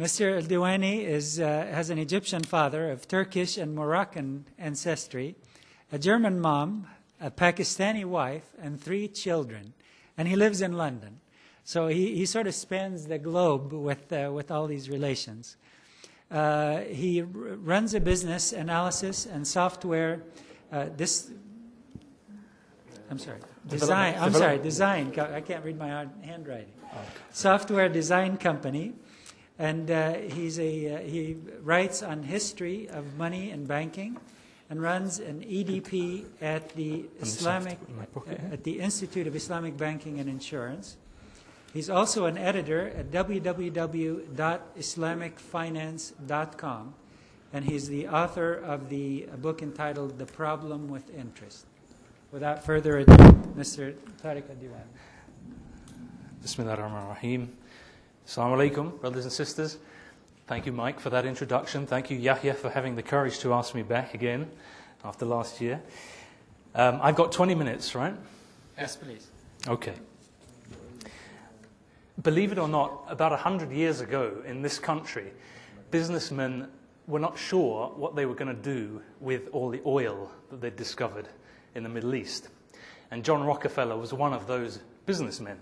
Mr. Al-Diwani has an Egyptian father of Turkish and Moroccan ancestry, a German mom, a Pakistani wife, and 3 children. And he lives in London. So he sort of spans the globe with all these relations. He runs a business analysis and software design. I can't read my own handwriting. Okay. Software design company, and he writes on history of money and banking, and runs an EDP at the Institute of Islamic Banking and Insurance. He's also an editor at www.islamicfinance.com, and he's the author of the book entitled The Problem with Interest. Without further ado, Mr. Tariq Al-Diwani. Bismillah ar-Rahman ar-Rahim. Assalamu alaikum, brothers and sisters. Thank you, Mike, for that introduction. Thank you, Yahya, for having the courage to ask me back again after last year. I've got 20 minutes, right? Yes, please. Okay. Believe it or not, about 100 years ago in this country, businessmen were not sure what they were going to do with all the oil that they'd discovered in the Middle East. And John Rockefeller was one of those businessmen.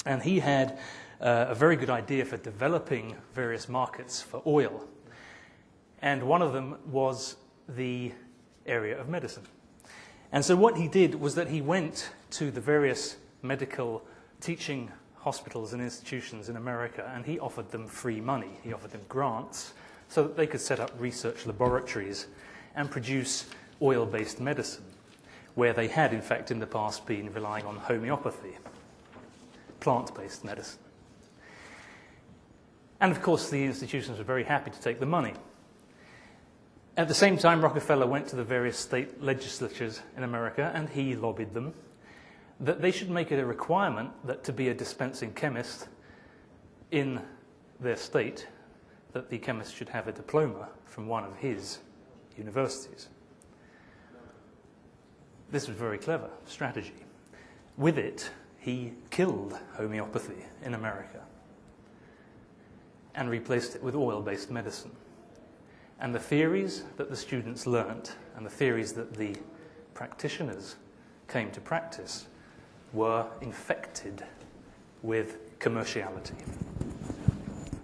And he had a very good idea for developing various markets for oil. And one of them was the area of medicine. And so what he did was that he went to the various medical teaching hospitals and institutions in America, and he offered them free money. He offered them grants so that they could set up research laboratories and produce oil-based medicine, where they had, in fact, in the past been relying on homeopathy, plant-based medicine. And of course, the institutions were very happy to take the money. At the same time, Rockefeller went to the various state legislatures in America, and he lobbied them that they should make it a requirement that to be a dispensing chemist in their state, that the chemist should have a diploma from one of his universities. This was a very clever strategy. With it, he killed homeopathy in America and replaced it with oil-based medicine. And the theories that the students learnt and the theories that the practitioners came to practice were infected with commerciality.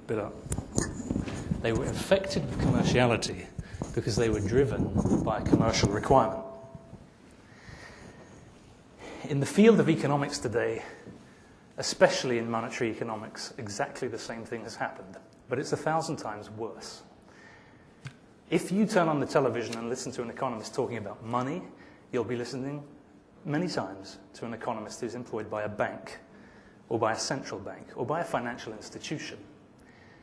Bit up. They were infected with commerciality because they were driven by a commercial requirement. In the field of economics today, especially in monetary economics, exactly the same thing has happened, but it's 1,000 times worse. If you turn on the television and listen to an economist talking about money, you'll be listening many times to an economist who's employed by a bank, or by a central bank, or by a financial institution.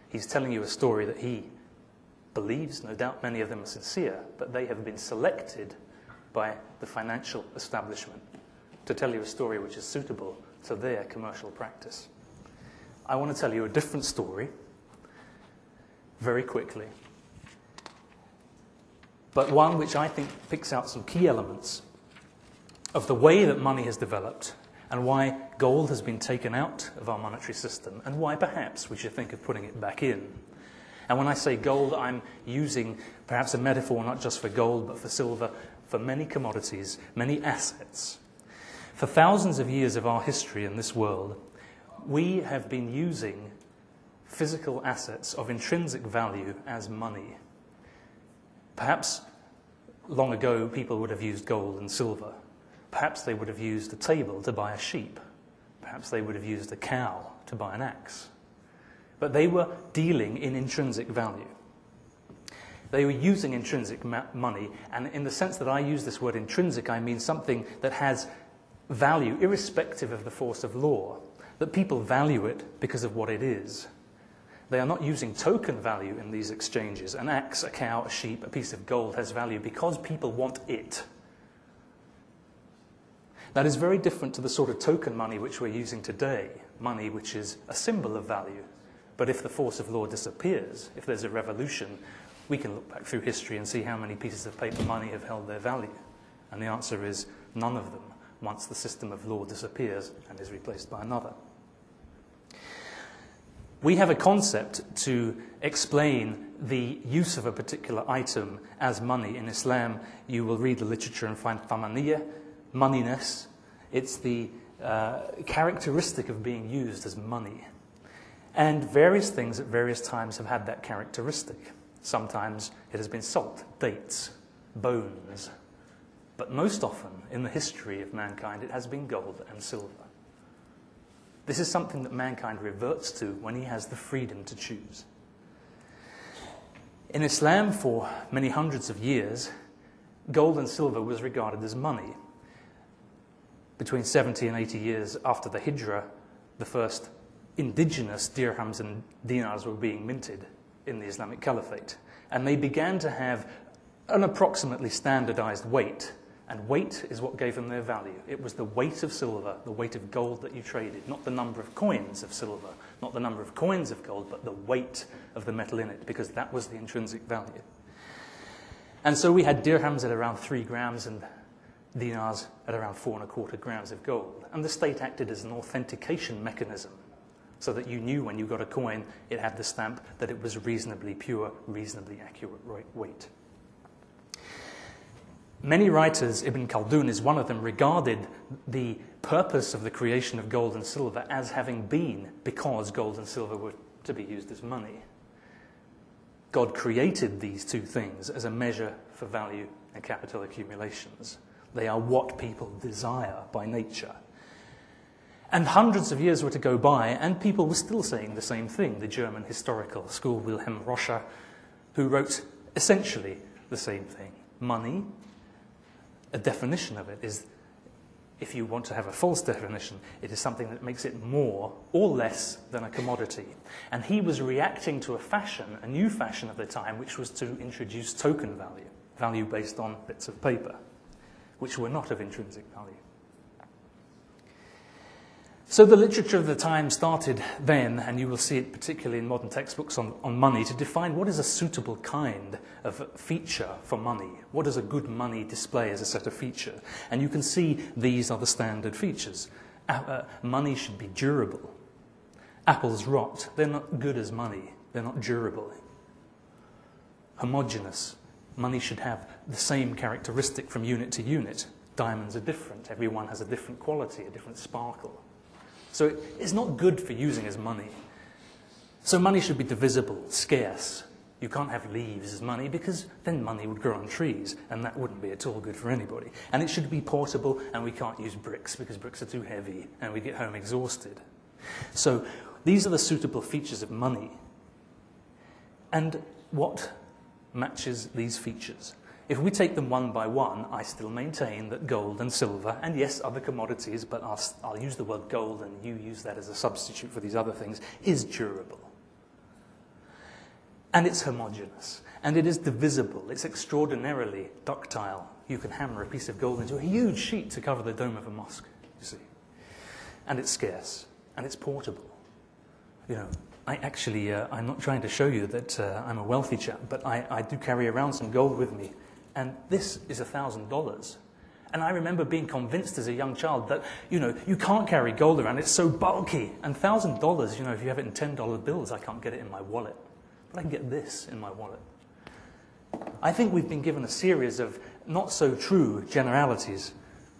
He's telling you a story that he believes, no doubt many of them are sincere, but they have been selected by the financial establishment to tell you a story which is suitable to their commercial practice. I want to tell you a different story, very quickly, but one which I think picks out some key elements of the way that money has developed and why gold has been taken out of our monetary system and why perhaps we should think of putting it back in. And when I say gold, I'm using perhaps a metaphor not just for gold but for silver, for many commodities, many assets. For thousands of years of our history in this world, we have been using physical assets of intrinsic value as money. Perhaps long ago people would have used gold and silver. Perhaps they would have used a table to buy a sheep. Perhaps they would have used a cow to buy an axe. But they were dealing in intrinsic value. They were using intrinsic money, and in the sense that I use this word intrinsic, I mean something that has value irrespective of the force of law, that people value it because of what it is. They are not using token value in these exchanges. An axe, a cow, a sheep, a piece of gold has value because people want it. That is very different to the sort of token money which we're using today, money which is a symbol of value. But if the force of law disappears, if there's a revolution, we can look back through history and see how many pieces of paper money have held their value. And the answer is none of them, once the system of law disappears and is replaced by another. We have a concept to explain the use of a particular item as money. In Islam, you will read the literature and find thamaniya, moneyness. It's the characteristic of being used as money. And various things at various times have had that characteristic. Sometimes it has been salt, dates, bones. But most often in the history of mankind, it has been gold and silver. This is something that mankind reverts to when he has the freedom to choose. In Islam, for many hundreds of years, gold and silver was regarded as money. Between 70 and 80 years after the Hijrah, the first indigenous dirhams and dinars were being minted in the Islamic Caliphate. And they began to have an approximately standardized weight. And weight is what gave them their value. It was the weight of silver, the weight of gold that you traded, not the number of coins of silver, not the number of coins of gold, but the weight of the metal in it, because that was the intrinsic value. And so we had dirhams at around 3 grams and dinars at around 4¼ grams of gold. And the state acted as an authentication mechanism, so that you knew when you got a coin, it had the stamp that it was reasonably pure, reasonably accurate weight. Many writers, Ibn Khaldun is one of them, regarded the purpose of the creation of gold and silver as having been because gold and silver were to be used as money. God created these two things as a measure for value and capital accumulations. They are what people desire by nature. And hundreds of years were to go by, and people were still saying the same thing. The German historical school, Wilhelm Roscher, who wrote essentially the same thing. Money, a definition of it is, if you want to have a false definition, it is something that makes it more or less than a commodity. And he was reacting to a fashion, a new fashion of the time, which was to introduce token value, value based on bits of paper, which were not of intrinsic value. So the literature of the time started then, and you will see it particularly in modern textbooks on money, to define what is a suitable kind of feature for money. What does a good money display as a set of features? And you can see these are the standard features. Money should be durable. Apples rot. They're not good as money. They're not durable. Homogeneous. Money should have the same characteristic from unit to unit. Diamonds are different. Everyone has a different quality, a different sparkle. So it's not good for using as money. So money should be divisible, scarce. You can't have leaves as money because then money would grow on trees, and that wouldn't be at all good for anybody. And it should be portable, and we can't use bricks because bricks are too heavy and we get home exhausted. So these are the suitable features of money. And what matches these features? If we take them one by one, I still maintain that gold and silver, and yes, other commodities, but I'll use the word gold and you use that as a substitute for these other things, is durable. And it's homogeneous. And it is divisible. It's extraordinarily ductile. You can hammer a piece of gold into a huge sheet to cover the dome of a mosque, you see. And it's scarce. And it's portable. You know, I'm not trying to show you that I'm a wealthy chap, but I do carry around some gold with me. And this is $1,000. And I remember being convinced as a young child that, you know, you can't carry gold around, it's so bulky. And $1,000, you know, if you have it in $10 bills, I can't get it in my wallet. But I can get this in my wallet. I think we've been given a series of not so true generalities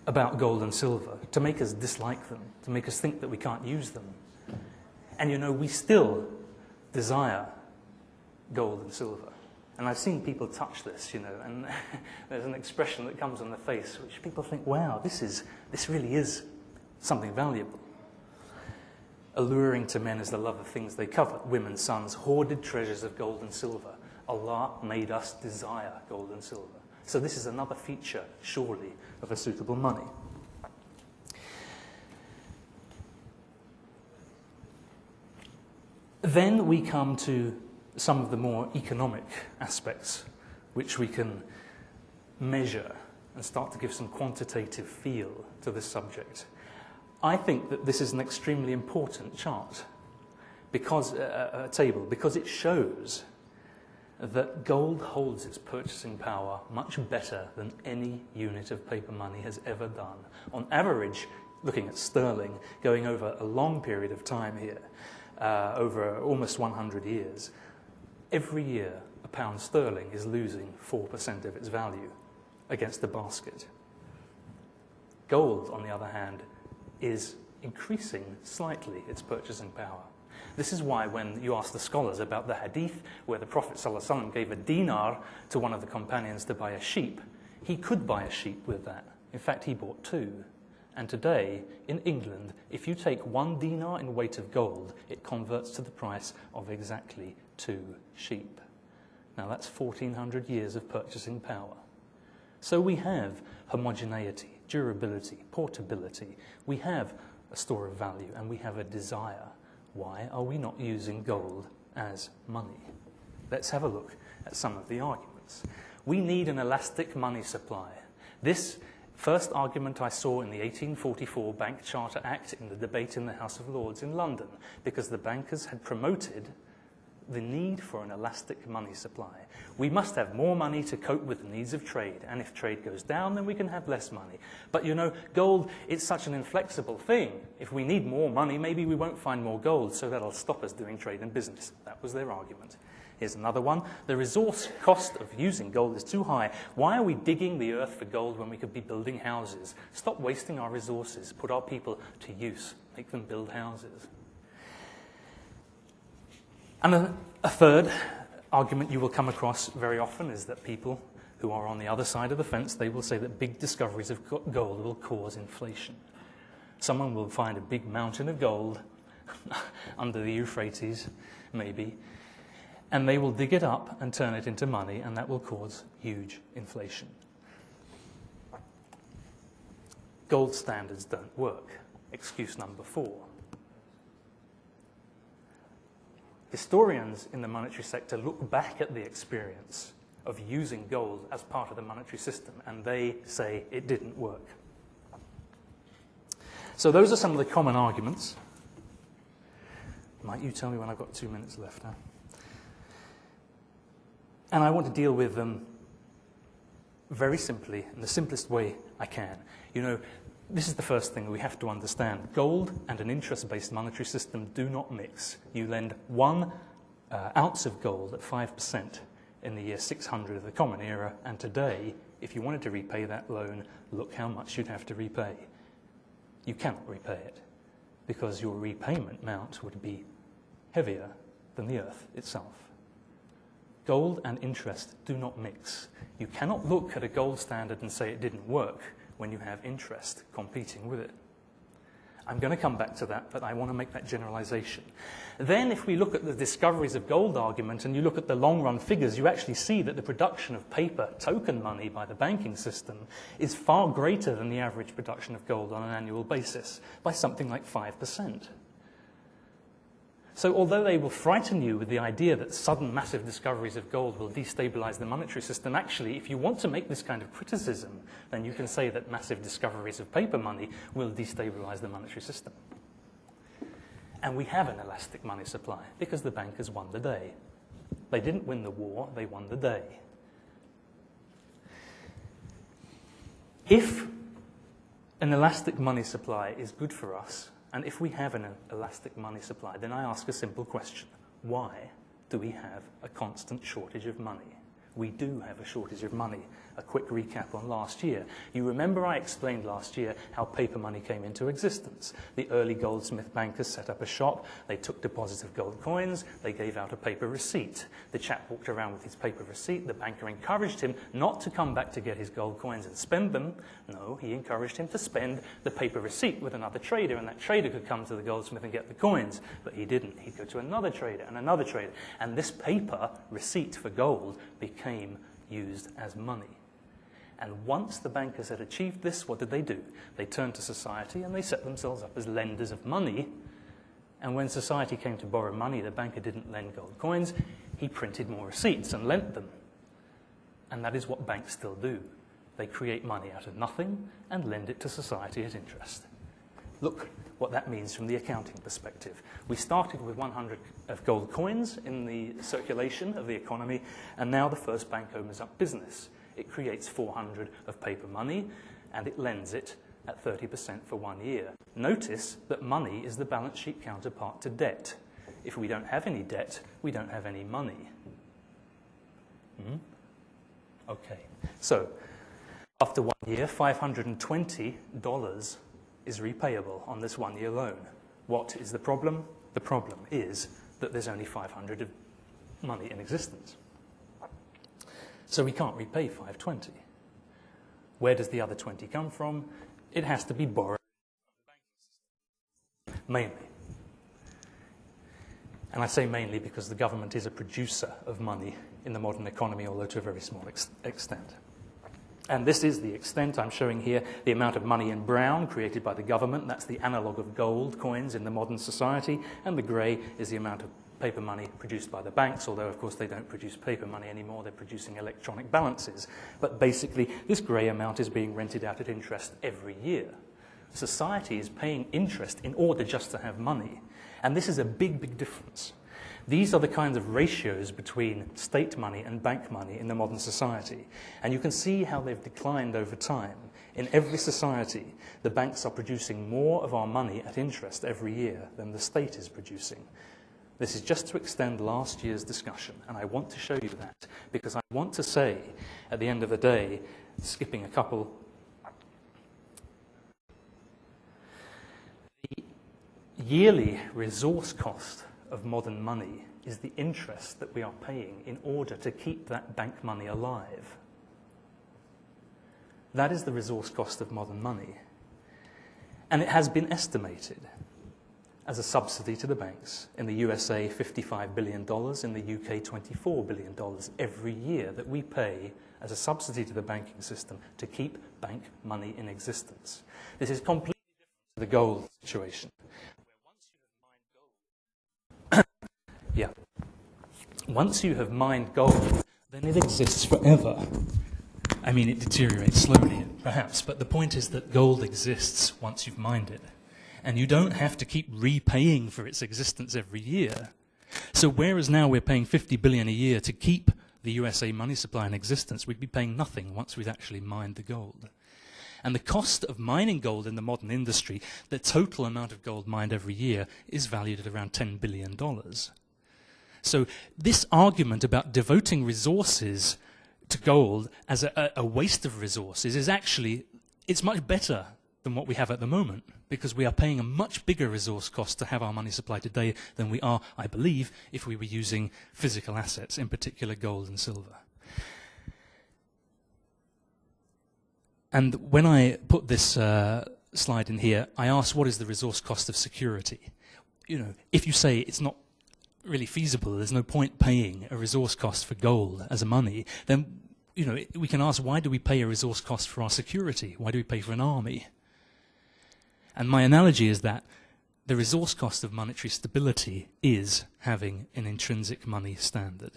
about gold and silver to make us dislike them, to make us think that we can't use them. And, you know, we still desire gold and silver. And I've seen people touch this, you know, and there's an expression that comes on the face which people think, wow, this really is something valuable. Alluring to men is the love of things they covet, women, sons, hoarded treasures of gold and silver. Allah made us desire gold and silver. So this is another feature, surely, of a suitable money. Then we come to some of the more economic aspects, which we can measure and start to give some quantitative feel to this subject. I think that this is an extremely important chart, because it shows that gold holds its purchasing power much better than any unit of paper money has ever done. On average, looking at sterling, going over a long period of time here, over almost 100 years, every year a pound sterling is losing 4% of its value against the basket. Gold, on the other hand, is increasing slightly its purchasing power. This is why when you ask the scholars about the hadith where the Prophet ﷺ gave a dinar to one of the companions to buy a sheep, he could buy a sheep with that. In fact, he bought 2. And today, in England, if you take 1 dinar in weight of gold, it converts to the price of exactly 2 sheep. Now that's 1,400 years of purchasing power. So we have homogeneity, durability, portability. We have a store of value and we have a desire. Why are we not using gold as money? Let's have a look at some of the arguments. We need an elastic money supply. This first argument I saw in the 1844 Bank Charter Act in the debate in the House of Lords in London, because the bankers had promoted the need for an elastic money supply. We must have more money to cope with the needs of trade, and if trade goes down, then we can have less money. But you know, gold, it's such an inflexible thing. If we need more money, maybe we won't find more gold, so that'll stop us doing trade and business. That was their argument. Here's another one. The resource cost of using gold is too high. Why are we digging the earth for gold when we could be building houses? Stop wasting our resources. Put our people to use. Make them build houses. And a third argument you will come across very often is that people who are on the other side of the fence, they will say that big discoveries of gold will cause inflation. Someone will find a big mountain of gold under the Euphrates, maybe, and they will dig it up and turn it into money, and that will cause huge inflation. Gold standards don't work. Excuse number 4. Historians in the monetary sector look back at the experience of using gold as part of the monetary system, and they say it didn't work. So those are some of the common arguments. Might you tell me when I've got 2 minutes left, huh? And I want to deal with them very simply, in the simplest way I can. You know, this is the first thing we have to understand. Gold and an interest-based monetary system do not mix. You lend 1 ounce of gold at 5% in the year 600 of the Common Era, and today, if you wanted to repay that loan, look how much you'd have to repay. You cannot repay it, because your repayment amount would be heavier than the earth itself. Gold and interest do not mix. You cannot look at a gold standard and say it didn't work when you have interest competing with it. I'm going to come back to that, but I want to make that generalization. Then if we look at the discoveries of gold argument and you look at the long-run figures, you actually see that the production of paper token money by the banking system is far greater than the average production of gold on an annual basis, by something like 5%. So although they will frighten you with the idea that sudden massive discoveries of gold will destabilize the monetary system, actually, if you want to make this kind of criticism, then you can say that massive discoveries of paper money will destabilize the monetary system. And we have an elastic money supply because the bankers won the day. They didn't win the war, they won the day. If an elastic money supply is good for us, and if we have an elastic money supply, then I ask a simple question. Why do we have a constant shortage of money? We do have a shortage of money. A quick recap on last year. You remember I explained last year how paper money came into existence. The early goldsmith bankers set up a shop. They took deposits of gold coins. They gave out a paper receipt. The chap walked around with his paper receipt. The banker encouraged him not to come back to get his gold coins and spend them. No, he encouraged him to spend the paper receipt with another trader, and that trader could come to the goldsmith and get the coins. But he didn't. He'd go to another trader and another trader. And this paper receipt for gold became used as money. And once the bankers had achieved this, what did they do? They turned to society and they set themselves up as lenders of money. And when society came to borrow money, the banker didn't lend gold coins. He printed more receipts and lent them. And that is what banks still do. They create money out of nothing and lend it to society at interest. Look what that means from the accounting perspective. We started with 100 of gold coins in the circulation of the economy, and now the first bank opens up business. It creates 400 of paper money, and it lends it at 30% for 1 year. Notice that money is the balance sheet counterpart to debt. if we don't have any debt, we don't have any money. Okay, so after 1 year, $520 is repayable on this 1 year loan. What is the problem? The problem is that there's only 500 of money in existence. So we can't repay 520. Where does the other 20 come from? It has to be borrowed mainly. And I say mainly because the government is a producer of money in the modern economy, although to a very small extent. And this is the extent I'm showing here, the amount of money in brown created by the government. That's the analogue of gold coins in the modern society. And the grey is the amount of paper money produced by the banks, although, of course, they don't produce paper money anymore. They're producing electronic balances. But basically, this grey amount is being rented out at interest every year. Society is paying interest in order just to have money. And this is a big, big difference. These are the kinds of ratios between state money and bank money in the modern society. And you can see how they've declined over time. In every society, the banks are producing more of our money at interest every year than the state is producing. This is just to extend last year's discussion, and I want to show you that, because I want to say, at the end of the day, skipping a couple, the yearly resource cost of modern money is the interest that we are paying in order to keep that bank money alive. That is the resource cost of modern money. And it has been estimated as a subsidy to the banks. In the USA, $55 billion, in the UK, $24 billion every year that we pay as a subsidy to the banking system to keep bank money in existence. This is completely different to the gold situation. Yeah. Once you have mined gold, then it exists forever. I mean, it deteriorates slowly, perhaps, but the point is that gold exists once you've mined it. And you don't have to keep repaying for its existence every year. So whereas now we're paying $50 billion a year to keep the USA money supply in existence, we'd be paying nothing once we'd actually mined the gold. And the cost of mining gold in the modern industry, the total amount of gold mined every year, is valued at around $10 billion. So this argument about devoting resources to gold as a waste of resources is actually, it's much better than what we have at the moment, because we are paying a much bigger resource cost to have our money supply today than we are, I believe, if we were using physical assets, in particular gold and silver. And when I put this slide in here, I asked, what is the resource cost of security? You know, if you say it's not really feasible, there's no point paying a resource cost for gold as a money, then, you know, we can ask, why do we pay a resource cost for our security? Why do we pay for an army? And my analogy is that the resource cost of monetary stability is having an intrinsic money standard.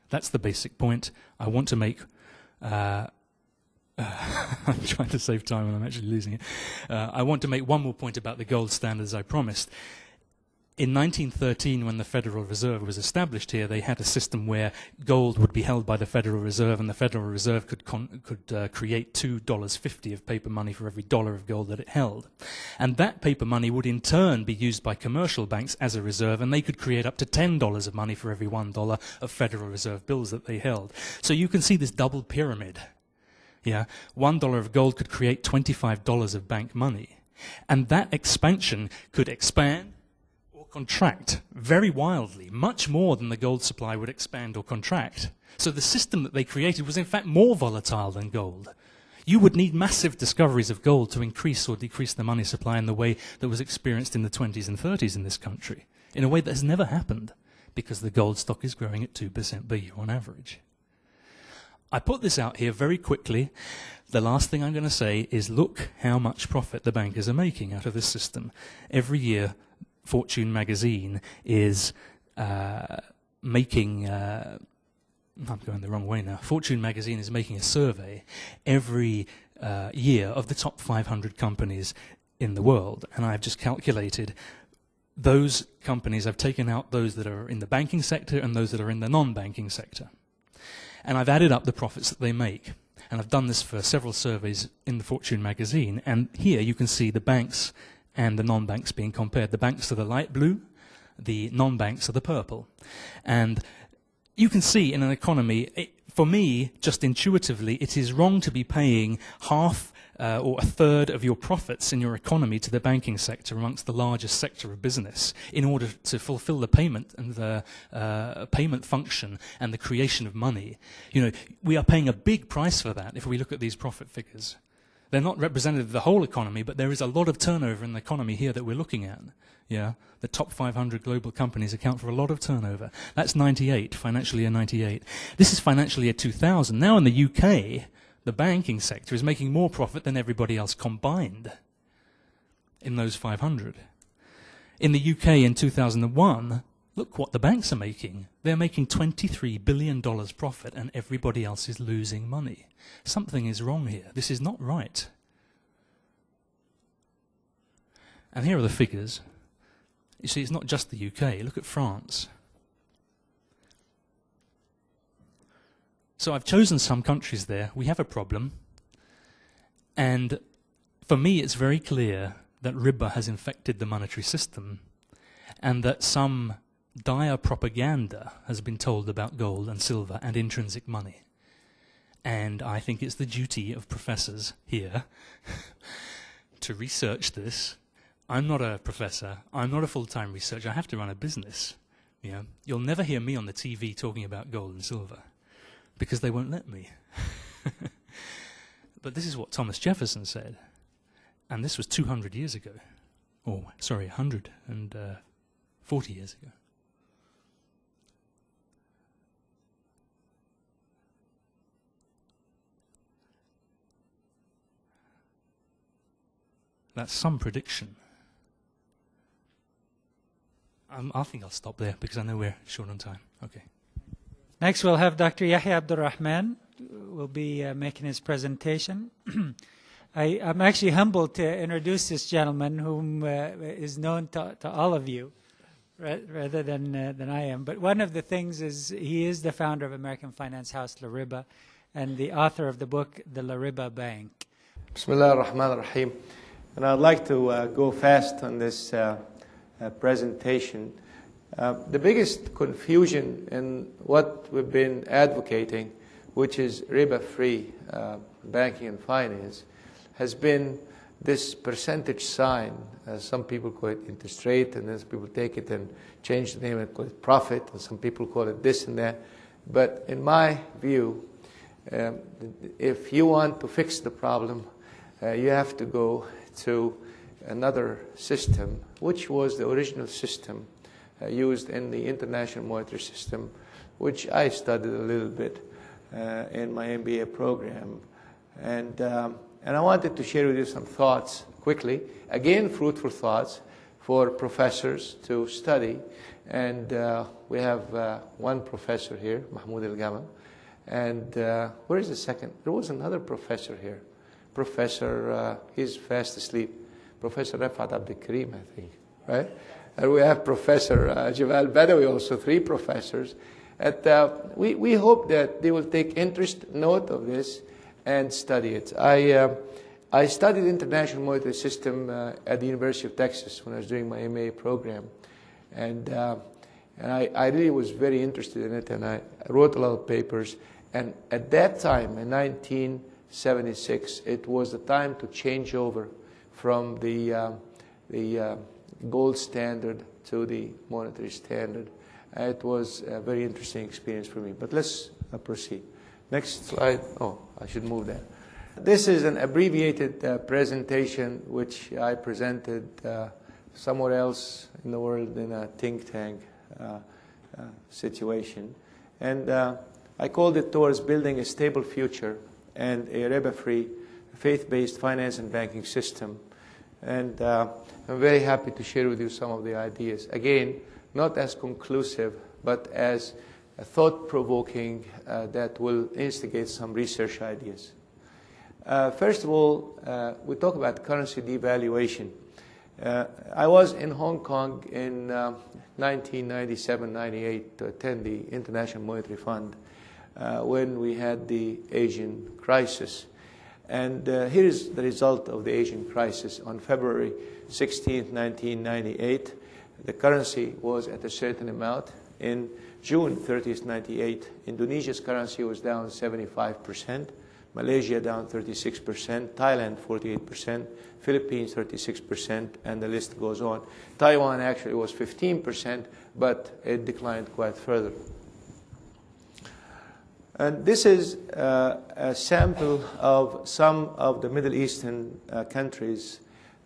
That's the basic point I want to make. I'm trying to save time and I'm actually losing it. I want to make one more point about the gold standard, as I promised. In 1913, when the Federal Reserve was established here, they had a system where gold would be held by the Federal Reserve, and the Federal Reserve could create $2.50 of paper money for every dollar of gold that it held. And that paper money would in turn be used by commercial banks as a reserve, and they could create up to $10 of money for every $1 of Federal Reserve bills that they held. So you can see this double pyramid. Yeah, $1 of gold could create $25 of bank money. And that expansion could expand contract very wildly, much more than the gold supply would expand or contract. So the system that they created was in fact more volatile than gold. You would need massive discoveries of gold to increase or decrease the money supply in the way that was experienced in the 20s and 30s in this country, in a way that has never happened, because the gold stock is growing at 2% per year on average. I put this out here very quickly. The last thing I'm going to say is, look how much profit the bankers are making out of this system. Every year, Fortune magazine is making, I'm going the wrong way now, Fortune magazine is making a survey every year of the top 500 companies in the world, and I've just calculated those companies. I've taken out those that are in the banking sector and those that are in the non-banking sector, and I've added up the profits that they make. And I've done this for several surveys in the Fortune magazine, and here you can see the banks and the non-banks being compared. The banks are the light blue, the non-banks are the purple. And you can see in an economy, for me, just intuitively, it is wrong to be paying half or a third of your profits in your economy to the banking sector amongst the largest sector of business in order to fulfill the payment and the payment function and the creation of money. You know, we are paying a big price for that if we look at these profit figures. They're not representative of the whole economy, but there is a lot of turnover in the economy here that we're looking at. Yeah, the top 500 global companies account for a lot of turnover. That's 98, financial year 98. This is financial year 2000. Now in the UK, the banking sector is making more profit than everybody else combined in those 500. In the UK in 2001, look what the banks are making. They're making $23 billion profit and everybody else is losing money. Something is wrong here. This is not right. And here are the figures. You see, it's not just the UK. Look at France. So I've chosen some countries there. We have a problem. And for me, it's very clear that riba has infected the monetary system and that some dire propaganda has been told about gold and silver and intrinsic money. And I think it's the duty of professors here to research this. I'm not a professor. I'm not a full-time researcher. I have to run a business. You know, you'll never hear me on the TV talking about gold and silver because they won't let me. But this is what Thomas Jefferson said. And this was 200 years ago. Oh, sorry, 140 years ago. That's some prediction. I think I'll stop there because I know we're short on time. Okay. Next, we'll have Dr. Yahya Abdul Rahman will be making his presentation. I'm actually humbled to introduce this gentleman whom is known to all of you rather than I am. But one of the things is he is the founder of American finance house LARIBA and the author of the book, The LARIBA Bank. Bismillah ar-Rahman ar-Rahim. And I'd like to go fast on this presentation. The biggest confusion in what we've been advocating, which is riba-free banking and finance, has been this percentage sign. Some people call it interest rate, and then some people take it and change the name and call it profit, and some people call it this and that. But in my view, if you want to fix the problem, you have to go to another system, which was the original system used in the international monetary system, which I studied a little bit in my MBA program. And I wanted to share with you some thoughts quickly, again fruitful thoughts for professors to study. And we have one professor here, Mahmoud Al-Gama. And where is the second? There was another professor here. Professor, he's fast asleep. Professor Rafat Abdul Karim, I think, right? And we have Professor Javal Badawi, also 3 professors. And we hope that they will take interest, note of this, and study it. I studied international monetary system at the University of Texas when I was doing my MA program. And I really was very interested in it, and I wrote a lot of papers. And at that time, in 1976, it was the time to change over from the gold standard to the monetary standard. It was a very interesting experience for me. But let's proceed. Next slide. Oh, I should move that. This is an abbreviated presentation which I presented somewhere else in the world in a think tank situation. And I called it Towards Building a Stable Future and a riba-free, faith-based finance and banking system. And I'm very happy to share with you some of the ideas. Again, not as conclusive, but as thought-provoking that will instigate some research ideas. First of all, we talk about currency devaluation. I was in Hong Kong in 1997-98 to attend the International Monetary Fund when we had the Asian crisis. And here is the result of the Asian crisis. On February 16, 1998, the currency was at a certain amount. In June 30th, 98, Indonesia's currency was down 75%, Malaysia down 36%, Thailand 48%, Philippines 36%, and the list goes on. Taiwan actually was 15%, but it declined quite further. And this is a sample of some of the Middle Eastern countries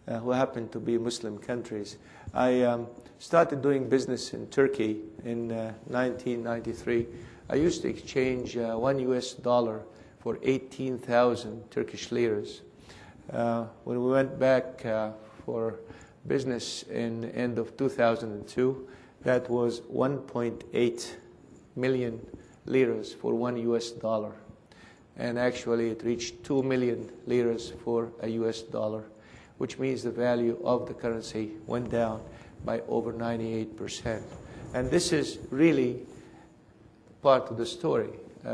who happen to be Muslim countries. I started doing business in Turkey in 1993. I used to exchange $1 for 18,000 Turkish liras. When we went back for business in the end of 2002, that was 1.8 million liras for $1. And actually it reached 2 million liras for a $, which means the value of the currency went down by over 98%. And this is really part of the story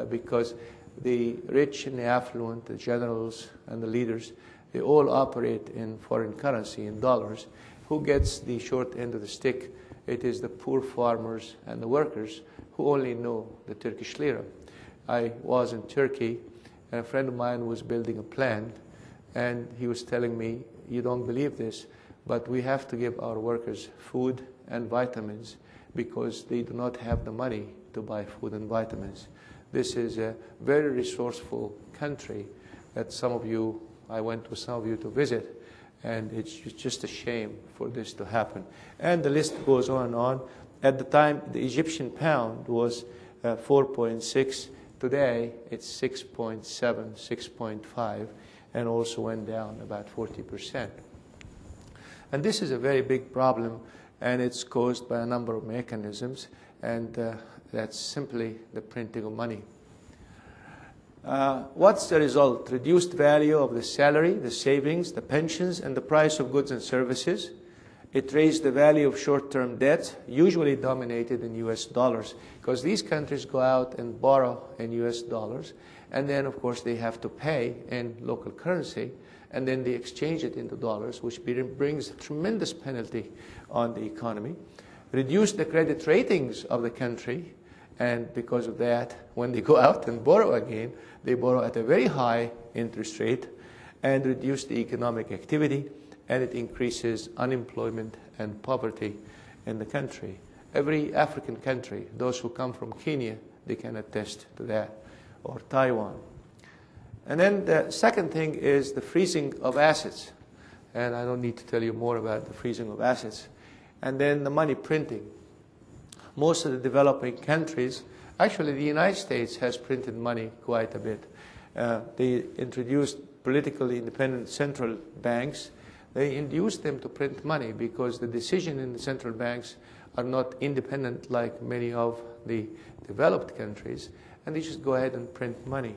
because the rich and the affluent, the generals and the leaders, they all operate in foreign currency, in dollars. Who gets the short end of the stick? It is the poor farmers and the workers who only know the Turkish lira. I was in Turkey, and a friend of mine was building a plant, and he was telling me, you don't believe this, but we have to give our workers food and vitamins because they do not have the money to buy food and vitamins. This is a very resourceful country that some of you, I went with some of you to visit, and it's just a shame for this to happen. And the list goes on and on. At the time, the Egyptian pound was 4.6. Today, it's 6.7, 6.5, and also went down about 40%. And this is a very big problem, and it's caused by a number of mechanisms, and that's simply the printing of money. What's the result? Reduced value of the salary, the savings, the pensions, and the price of goods and services. It raised the value of short-term debt, usually dominated in US dollars, because these countries go out and borrow in US dollars, and then, of course, they have to pay in local currency, and then they exchange it into dollars, which brings a tremendous penalty on the economy. Reduced the credit ratings of the country, and because of that, when they go out and borrow again, they borrow at a very high interest rate, and reduce the economic activity, and it increases unemployment and poverty in the country. Every African country, those who come from Kenya, they can attest to that, or Taiwan. And then the second thing is the freezing of assets. And I don't need to tell you more about the freezing of assets. And then the money printing. Most of the developing countries, actually the United States has printed money quite a bit. They introduced politically independent central banks. They induced them to print money because the decision in the central banks are not independent like many of the developed countries, and they just go ahead and print money.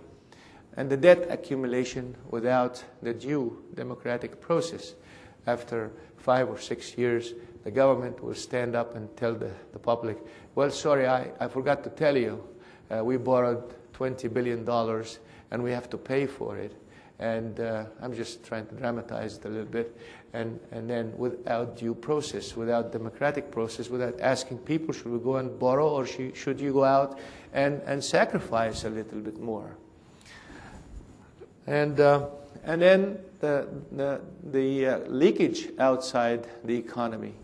And the debt accumulation without the due democratic process. After 5 or 6 years, the government will stand up and tell the public, well, sorry, I forgot to tell you, we borrowed $20 billion and we have to pay for it. And I'm just trying to dramatize it a little bit. And then without due process, without democratic process, without asking people, should we go and borrow or should you go out and sacrifice a little bit more? And then the leakage outside the economy.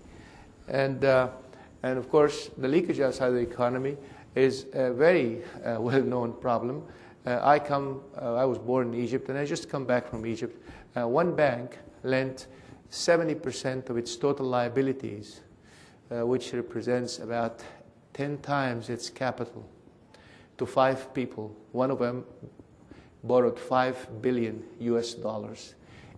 And of course, the leakage outside the economy is a very well-known problem. I was born in Egypt, and I just come back from Egypt. One bank lent 70% of its total liabilities, which represents about 10 times its capital, to 5 people. One of them borrowed $5 billion US,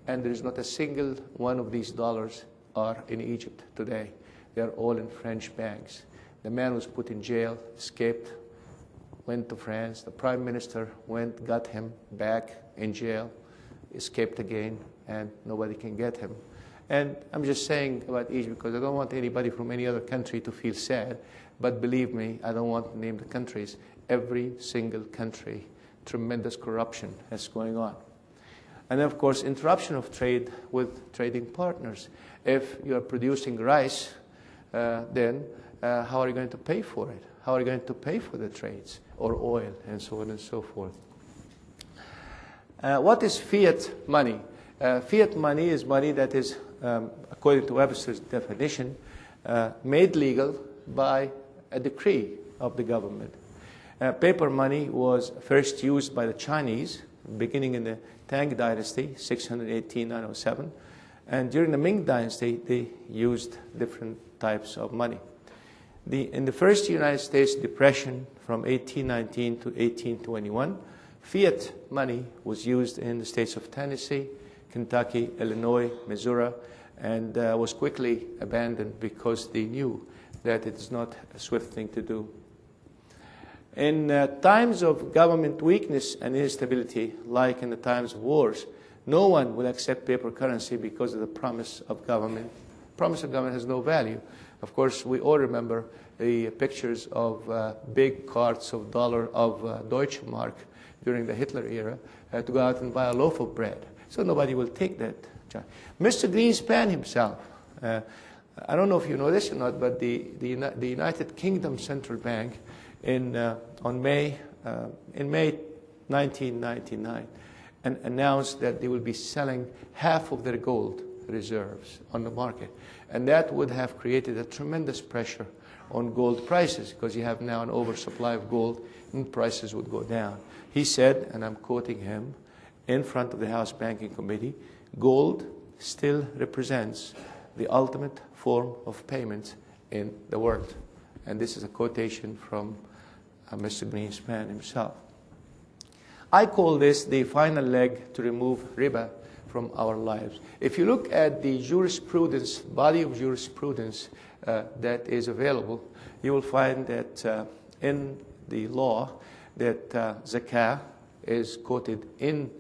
and there is not a single one of these dollars are in Egypt today. They are all in French banks. The man was put in jail, escaped, went to France. The prime minister went, got him back in jail, escaped again, and nobody can get him. And I'm just saying about Egypt because I don't want anybody from any other country to feel sad, but believe me, I don't want to name the countries. Every single country, tremendous corruption is going on. And then, of course, interruption of trade with trading partners. If you're producing rice then how are you going to pay for it? How are you going to pay for the trades or oil and so on and so forth? What is fiat money? Fiat money is money that is, according to Webster's definition, made legal by a decree of the government. Paper money was first used by the Chinese, beginning in the Tang Dynasty, 618-907. And during the Ming Dynasty, they used different types of money. In the first United States Depression from 1819 to 1821, fiat money was used in the states of Tennessee, Kentucky, Illinois, Missouri, and was quickly abandoned because they knew that it is not a swift thing to do. In times of government weakness and instability, like in the times of wars, no one will accept paper currency because of the promise of government. Promise of government has no value. Of course, we all remember the pictures of big carts of Deutsche Mark during the Hitler era to go out and buy a loaf of bread. So nobody will take that. Mr. Greenspan himself, I don't know if you know this or not, but the United Kingdom Central Bank in May 1999 and announced that they will be selling half of their gold reserves on the market. And that would have created a tremendous pressure on gold prices because you have now an oversupply of gold and prices would go down. He said, and I'm quoting him, in front of the House Banking Committee, gold still represents the ultimate form of payment in the world. And this is a quotation from Mr. Greenspan himself. I call this the final leg to remove riba from our lives. If you look at the jurisprudence, body of jurisprudence that is available, you will find that in the law that zakah is quoted in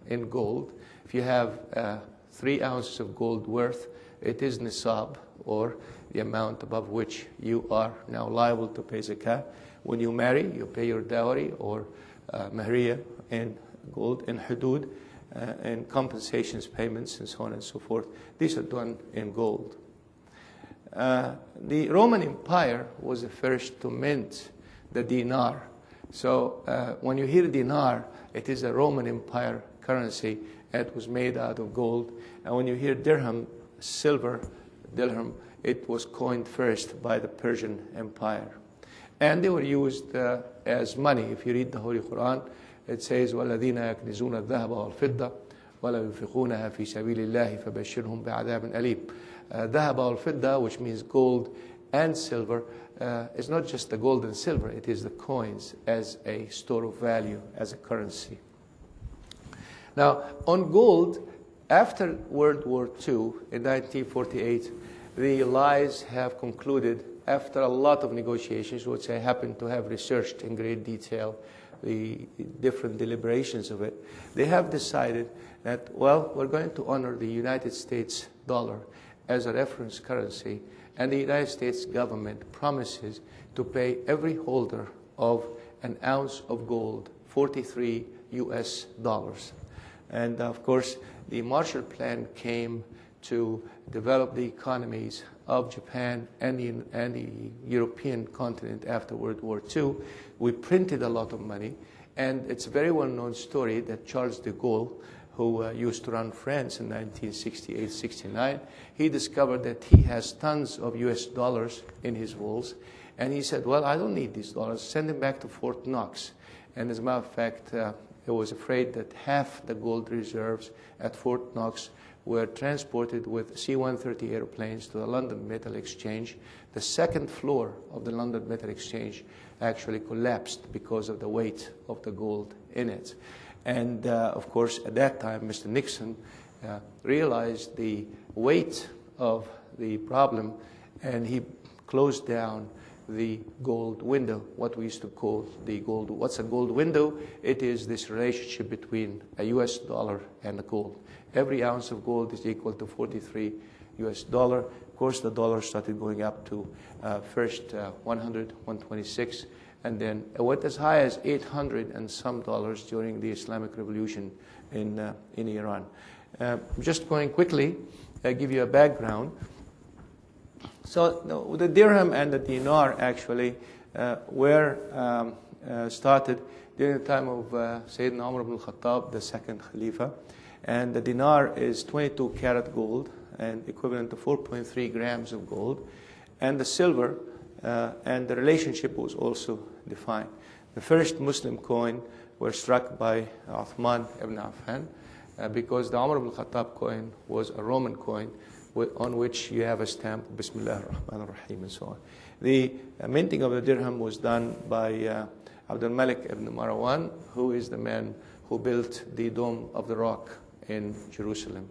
in gold. If you have 3 ounces of gold worth, it is nisab, or the amount above which you are now liable to pay zakah. When you marry, you pay your dowry or mahriya in gold, in hudud, and compensations payments, and so on and so forth. These are done in gold. The Roman Empire was the first to mint the dinar. So when you hear dinar, it is a Roman Empire currency that was made out of gold. And when you hear dirham, silver, dirham, it was coined first by the Persian Empire. And they were used as money. If you read the Holy Quran, it says, وَالَّذِينَ يَكْنِزُونَ الذَّهَبَ وَالْفِضَّةَ وَلَا يُنْفِقُونَها فِي سَبِيلِ اللَّهِ فَبَشِّرْهُمْ بِعَذَابٍ أَلِيمٍ. ذهب والفضة, which means gold and silver, is not just the gold and silver, it is the coins as a store of value, as a currency. Now, on gold, after World War II, in 1948, the allies have concluded, after a lot of negotiations, which I happen to have researched in great detail, the different deliberations of it, they have decided that, well, we're going to honor the United States dollar as a reference currency, and the United States government promises to pay every holder of an ounce of gold $43 US. And of course, the Marshall Plan came to develop the economies of Japan and the European continent after World War II. We printed a lot of money, and it's a very well-known story that Charles de Gaulle, who used to run France in 1968-69, he discovered that he has tons of US dollars in his vaults, and he said, well, I don't need these dollars, send them back to Fort Knox. And as a matter of fact, he was afraid that half the gold reserves at Fort Knox were transported with C-130 airplanes to the London Metal Exchange. The second floor of the London Metal Exchange actually collapsed because of the weight of the gold in it. And of course, at that time, Mr. Nixon realized the weight of the problem, and he closed down the gold window, what we used to call the gold. What's a gold window? It is this relationship between a US dollar and the gold. Every ounce of gold is equal to $43 US. Of course, the dollar started going up to first 100, 126, and then it went as high as 800 and some dollars during the Islamic Revolution in Iran. Just going quickly, I give you a background. So the dirham and the dinar actually were started during the time of Sayyidina Umar ibn al-Khattab, the second Khalifa. And the dinar is 22 karat gold and equivalent to 4.3 grams of gold. And the silver and the relationship was also defined. The first Muslim coin were struck by Uthman ibn Affan because the Umar ibn al-Khattab coin was a Roman coin on which you have a stamp, Bismillah ar-Rahman ar-Rahim, and so on. The minting of the dirham was done by Abdul Malik ibn Marwan, who is the man who built the Dome of the Rock in Jerusalem.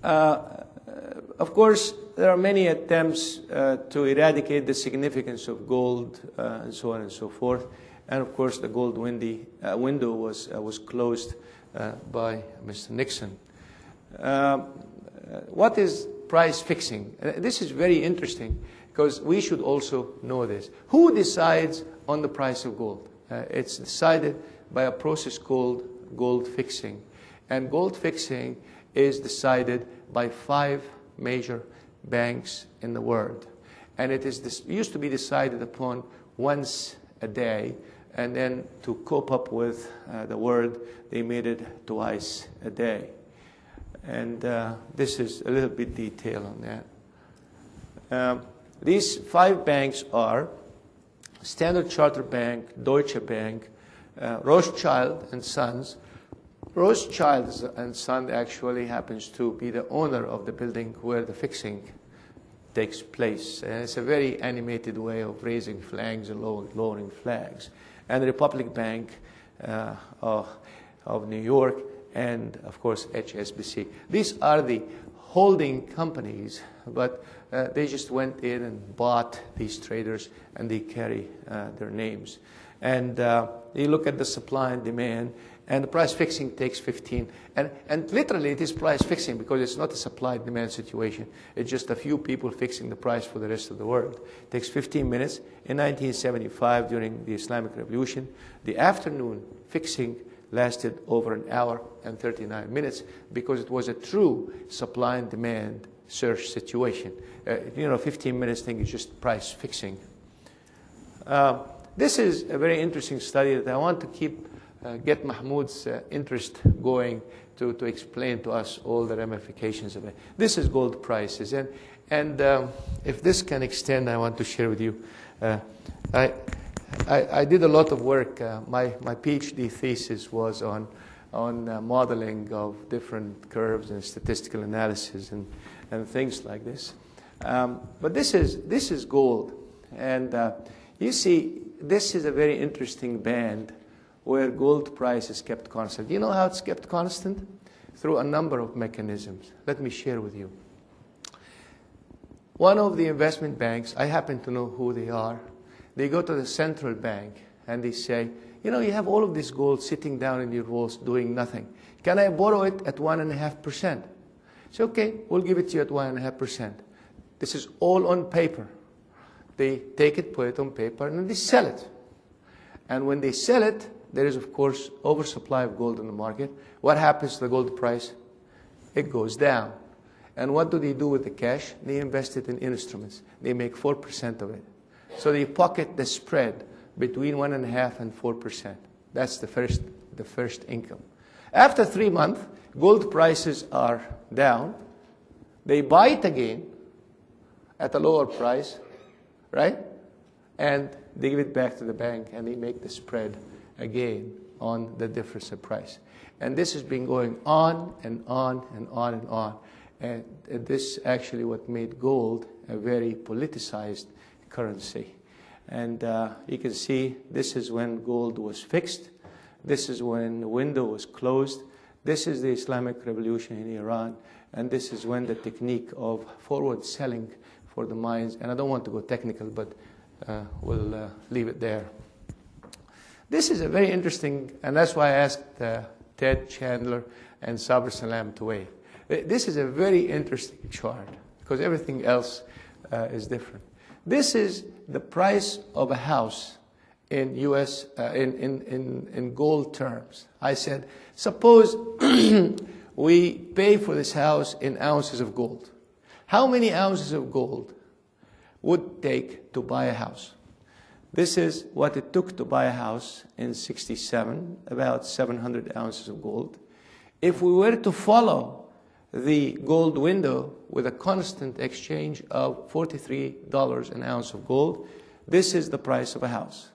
Of course, there are many attempts to eradicate the significance of gold and so on and so forth. And of course, the gold window was closed by Mr. Nixon. What is price fixing? This is very interesting because we should also know this. Who decides on the price of gold? It's decided by a process called gold fixing. And gold fixing is decided by 5 major banks in the world. And it used to be decided upon once a day, and then to cope up with the world, they made it twice a day. And this is a little bit detail on that. These 5 banks are Standard Chartered Bank, Deutsche Bank, Rothschild and Sons. Rothschild and Son actually happens to be the owner of the building where the fixing takes place. And it's a very animated way of raising flags and lowering flags. And the Republic Bank of New York, and of course HSBC. These are the holding companies, but they just went in and bought these traders, and they carry their names. And you look at the supply and demand, and the price fixing takes 15. And literally it is price fixing because it's not a supply-demand situation. It's just a few people fixing the price for the rest of the world. It takes 15 minutes. In 1975, during the Islamic Revolution, the afternoon fixing lasted over an hour and 39 minutes because it was a true supply and demand search situation. 15 minutes thing is just price fixing. This is a very interesting study that I want to get Mahmoud's interest going to explain to us all the ramifications of it. This is gold prices. And if this can extend, I want to share with you. I did a lot of work. My PhD thesis was on modeling of different curves and statistical analysis and things like this. But this is gold. And you see, this is a very interesting band where gold price is kept constant. You know how it's kept constant? Through a number of mechanisms. Let me share with you. One of the investment banks, I happen to know who they are. They go to the central bank and they say, you have all of this gold sitting down in your walls doing nothing. Can I borrow it at 1.5%? Say, okay, we'll give it to you at 1.5%. This is all on paper. They take it, put it on paper, and then they sell it. And when they sell it, there is, of course, oversupply of gold in the market. What happens to the gold price? It goes down. And what do they do with the cash? They invest it in instruments. They make 4% of it. So they pocket the spread between 1.5% and 4%. That's the first income. After 3 months, gold prices are down. They buy it again at a lower price, right? And they give it back to the bank, and they make the spread again on the difference in price. And this has been going on and on and on and on. And this actually what made gold a very politicized currency. And you can see this is when gold was fixed. This is when the window was closed. This is the Islamic Revolution in Iran. And this is when the technique of forward selling for the mines, and I don't want to go technical, but we'll leave it there. This is a very interesting, and that's why I asked Ted Chandler and Sabr Salam to weigh. This is a very interesting chart because everything else is different. This is the price of a house in U.S. in gold terms. I said, suppose we pay for this house in ounces of gold. How many ounces of gold would it take to buy a house? This is what it took to buy a house in 67, about 700 ounces of gold. If we were to follow the gold window with a constant exchange of $43 an ounce of gold, this is the price of a house.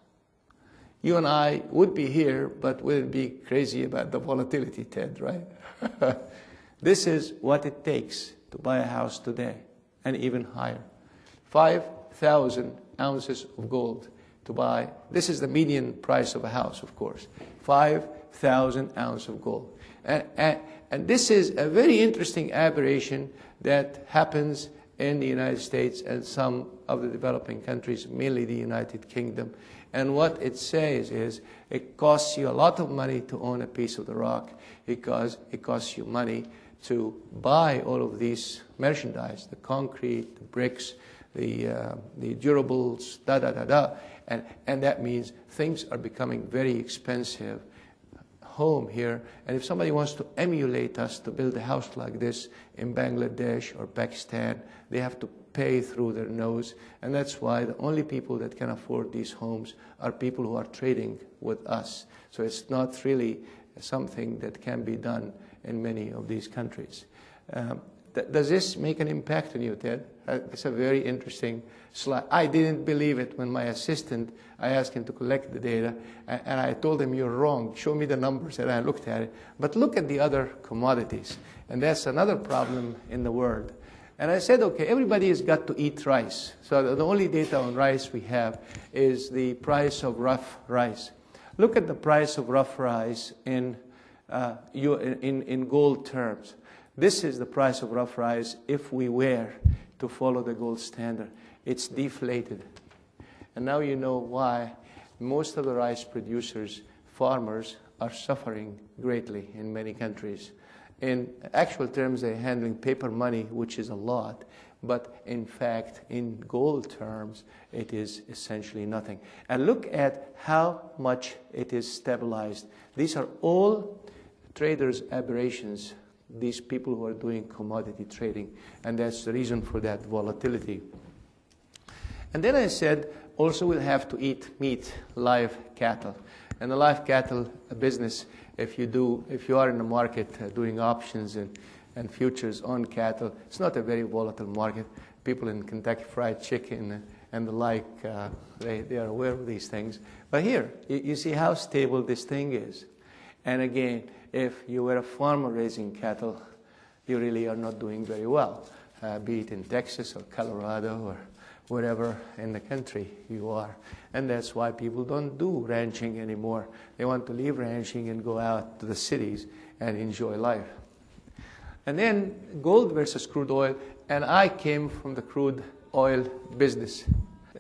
You and I would be here, but wouldn't be crazy about the volatility, Ted, right? This is what it takes to buy a house today, and even higher. 5,000 ounces of gold to buy. This is the median price of a house, of course. 5,000 ounces of gold. And this is a very interesting aberration that happens in the United States and some of the developing countries, mainly the United Kingdom. And what it says is it costs you a lot of money to own a piece of the rock because it costs you money to buy all of these merchandise, the concrete, the bricks, the durables, and that means things are becoming very expensive home here. And if somebody wants to emulate us to build a house like this in Bangladesh or Pakistan, they have to pay through their nose. And that's why the only people that can afford these homes are people who are trading with us. So it's not really something that can be done in many of these countries. Does this make an impact on you, Ted? It's a very interesting slide. I didn't believe it when my assistant, I asked him to collect the data, and I told him, you're wrong, show me the numbers, and I looked at it. But look at the other commodities, and that's another problem in the world. And I said, okay, everybody has got to eat rice. So the only data on rice we have is the price of rough rice. Look at the price of rough rice in gold terms. This is the price of rough rice if we were to follow the gold standard. It's deflated. And now you know why most of the rice producers, farmers, are suffering greatly in many countries. In actual terms, they're handling paper money, which is a lot. But in fact, in gold terms, it is essentially nothing. And look at how much it is stabilized. These are all traders' aberrations, these people who are doing commodity trading, and that's the reason for that volatility. And then I said, also we'll have to eat meat, live cattle. And the live cattle business, if you are in the market doing options and futures on cattle, it's not a very volatile market. People in Kentucky Fried Chicken and the like, they are aware of these things. But here, you see how stable this thing is. And again, if you were a farmer raising cattle, you really are not doing very well, be it in Texas or Colorado or wherever in the country you are. And that's why people don't do ranching anymore. They want to leave ranching and go out to the cities and enjoy life. And then gold versus crude oil, and I came from the crude oil business.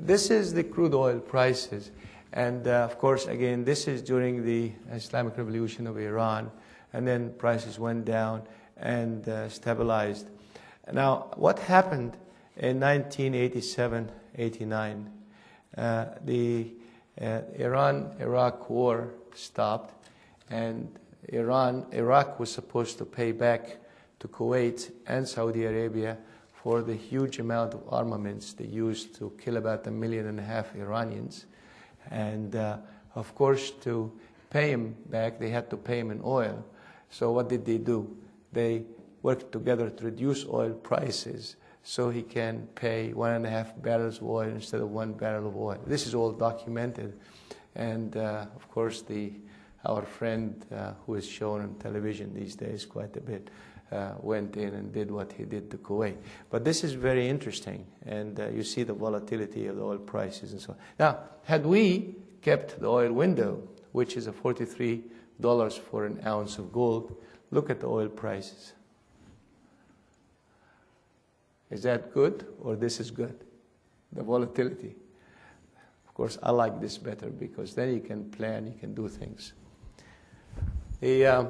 This is the crude oil prices. And of course, again, this is during the Islamic Revolution of Iran. And then prices went down and stabilized. Now, what happened in 1987-89? The Iran-Iraq war stopped, and Iraq was supposed to pay back to Kuwait and Saudi Arabia for the huge amount of armaments they used to kill about 1.5 million Iranians. And of course, to pay them back, they had to pay them in oil. So what did they do? They worked together to reduce oil prices so he can pay 1.5 barrels of oil instead of 1 barrel of oil. This is all documented. And of course, our friend who is shown on television these days quite a bit went in and did what he did to Kuwait. But this is very interesting, and you see the volatility of the oil prices and so on. Now, had we kept the oil window, which is a $43 for an ounce of gold, look at the oil prices. Is that good, or this is good? The volatility. Of course, I like this better because then you can plan, you can do things. The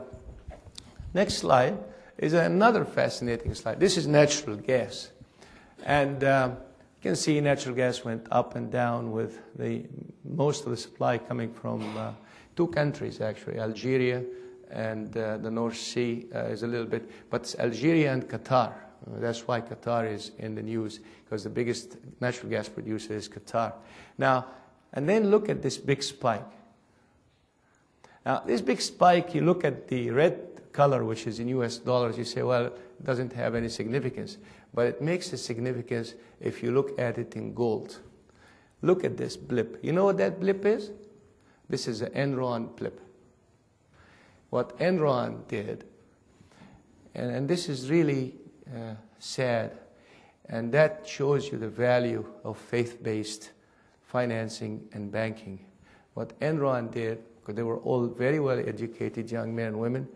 next slide is another fascinating slide. This is natural gas. And you can see natural gas went up and down with most of the supply coming from two countries, actually, Algeria and the North Sea is a little bit, but it's Algeria and Qatar, That's why Qatar is in the news, because the biggest natural gas producer is Qatar. Now, and then look at this big spike. Now, this big spike, you look at the red color, which is in US dollars, you say, well, it doesn't have any significance. But it makes a significance if you look at it in gold. Look at this blip. You know what that blip is? This is an Enron blip. What Enron did, and this is really sad, and that shows you the value of faith-based financing and banking. What Enron did, because they were all very well educated young men and women,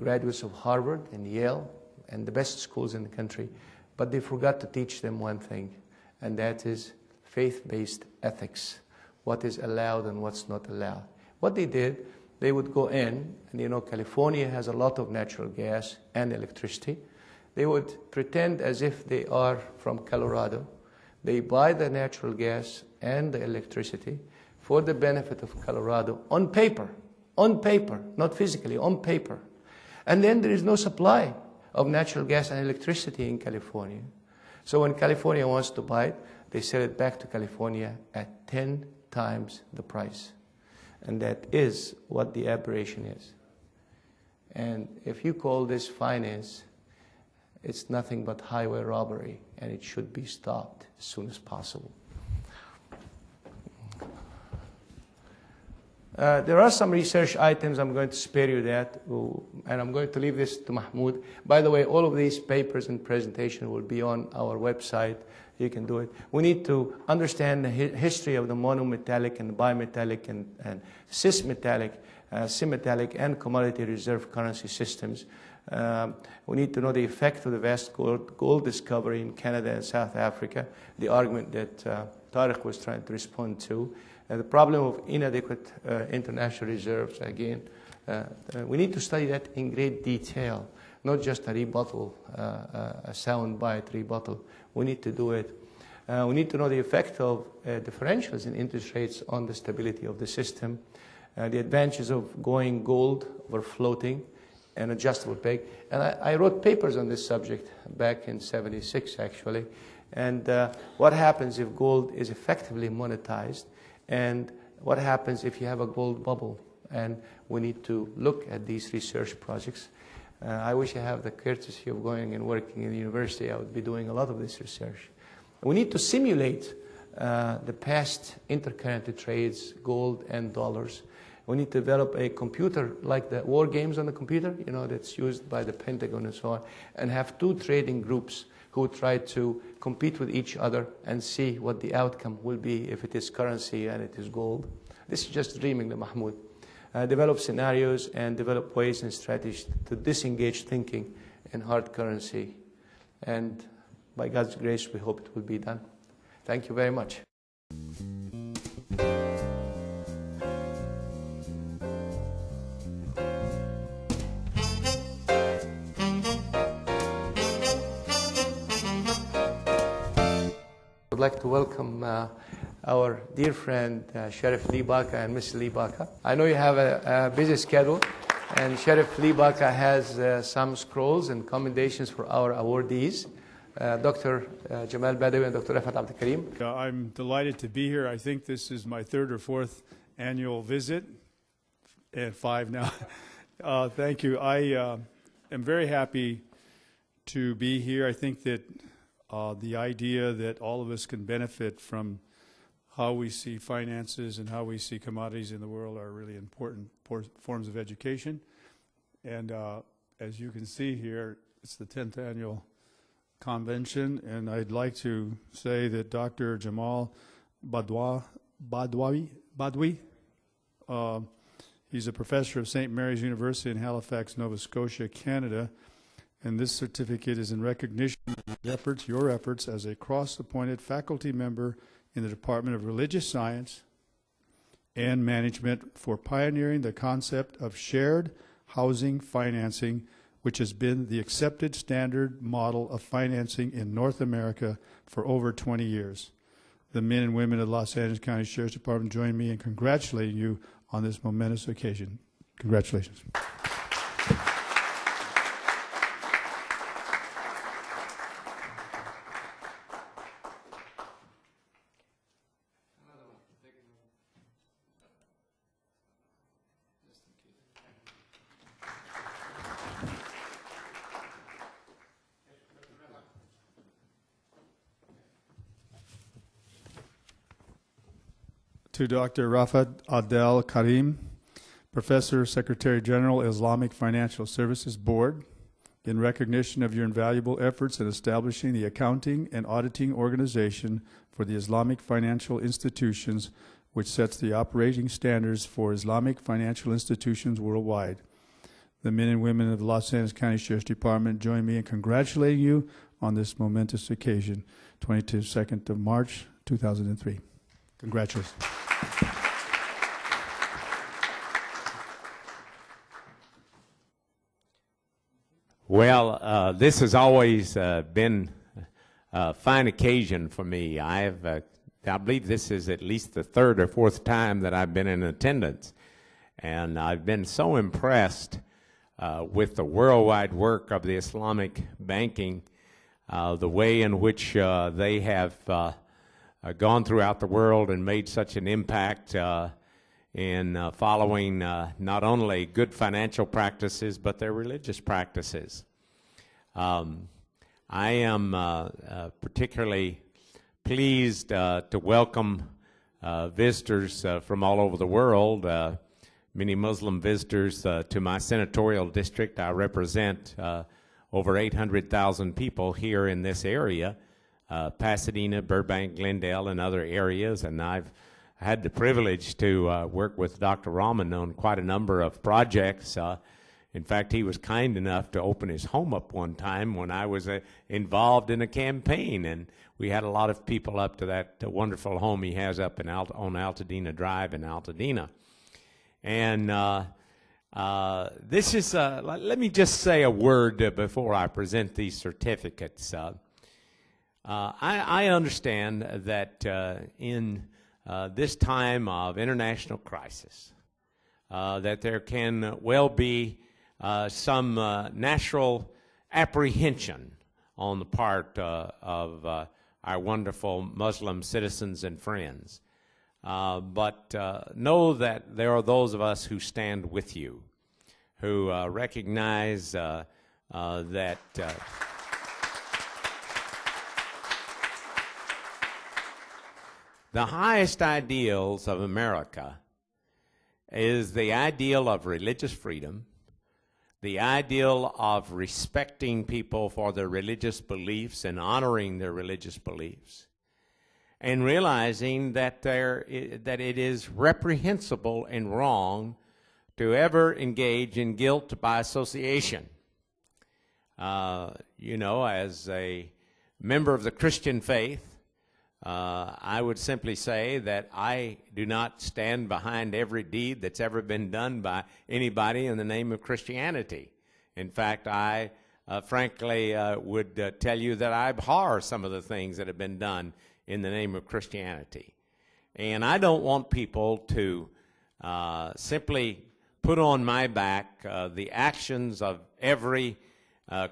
graduates of Harvard and Yale and the best schools in the country, but they forgot to teach them one thing, and that is faith-based ethics, what is allowed and what's not allowed. What they did, they would go in, and you know California has a lot of natural gas and electricity. They would pretend as if they are from Colorado. They buy the natural gas and the electricity for the benefit of Colorado on paper, not physically, on paper. And then there is no supply of natural gas and electricity in California. So when California wants to buy it, they sell it back to California at 10 times the price. And that is what the aberration is. And if you call this finance, it's nothing but highway robbery, and it should be stopped as soon as possible. There are some research items. I'm going to spare you that, and I'm going to leave this to Mahmoud. By the way, all of these papers and presentation will be on our website. You can do it. We need to understand the history of the monometallic and bimetallic and cismetallic, symmetallic, and commodity reserve currency systems. We need to know the effect of the vast gold discovery in Canada and South Africa, the argument that Tariq was trying to respond to. The problem of inadequate international reserves, again, we need to study that in great detail, not just a rebuttal, a soundbite rebuttal. We need to do it. We need to know the effect of differentials in interest rates on the stability of the system, the advantages of going gold over floating and adjustable peg. And I wrote papers on this subject back in '76, actually. And what happens if gold is effectively monetized? And what happens if you have a gold bubble? And we need to look at these research projects. I wish I have the courtesy of going and working in the university. I would be doing a lot of this research. We need to simulate the past intercurrency trades, gold and dollars. We need to develop a computer like the war games on the computer, you know, that's used by the Pentagon and so on, and have two trading groups who try to compete with each other and see what the outcome will be if it is currency and it is gold. This is just dreaming, the Mahmoud. Develop scenarios and develop ways and strategies to disengage thinking in hard currency. And by God's grace, we hope it will be done. Thank you very much. I would like to welcome our dear friend Sheriff Lee Baka and Ms. Lee Baka. I know you have a busy schedule, and Sheriff Lee Baka has some scrolls and commendations for our awardees, Dr. Jamal Badawi and Dr. Rafat Abdul Karim. I'm delighted to be here. I think this is my third or fourth annual visit, and 5 now. Thank you. I am very happy to be here. I think that the idea that all of us can benefit from how we see finances and how we see commodities in the world are really important forms of education. And as you can see here, it's the 10th annual convention, and I'd like to say that Dr. Jamal Badawi, he's a professor of St. Mary's University in Halifax, Nova Scotia, Canada, and this certificate is in recognition of your efforts as a cross-appointed faculty member in the Department of Religious Science and Management for pioneering the concept of shared housing financing, which has been the accepted standard model of financing in North America for over 20 years. The men and women of the Los Angeles County Sheriff's Department join me in congratulating you on this momentous occasion. Congratulations. To Dr. Rafat Adel Karim, Professor, Secretary General, Islamic Financial Services Board, in recognition of your invaluable efforts in establishing the accounting and auditing organization for the Islamic financial institutions, which sets the operating standards for Islamic financial institutions worldwide. The men and women of the Los Angeles County Sheriff's Department join me in congratulating you on this momentous occasion, 22nd of March, 2003. Congratulations. Well, this has always been a fine occasion for me. I believe this is at least the third or fourth time that I've been in attendance, and I've been so impressed with the worldwide work of the Islamic banking, the way in which they have gone throughout the world and made such an impact in following not only good financial practices, but their religious practices. I am particularly pleased to welcome visitors from all over the world, many Muslim visitors to my senatorial district. I represent over 800,000 people here in this area, Pasadena, Burbank, Glendale, and other areas, and I've had the privilege to work with Dr. Rahman on quite a number of projects. In fact, he was kind enough to open his home up one time when I was involved in a campaign, and we had a lot of people up to that wonderful home he has up in on Altadena Drive in Altadena. And this is, let me just say a word before I present these certificates. I understand that in this time of international crisis, that there can well be some natural apprehension on the part of our wonderful Muslim citizens and friends. But know that there are those of us who stand with you, who recognize that the highest ideals of America is the ideal of religious freedom, the ideal of respecting people for their religious beliefs and honoring their religious beliefs, and realizing that that it is reprehensible and wrong to ever engage in guilt by association. You know, as a member of the Christian faith, I would simply say that I do not stand behind every deed that's ever been done by anybody in the name of Christianity. In fact, I frankly would tell you that I abhor some of the things that have been done in the name of Christianity. And I don't want people to simply put on my back the actions of every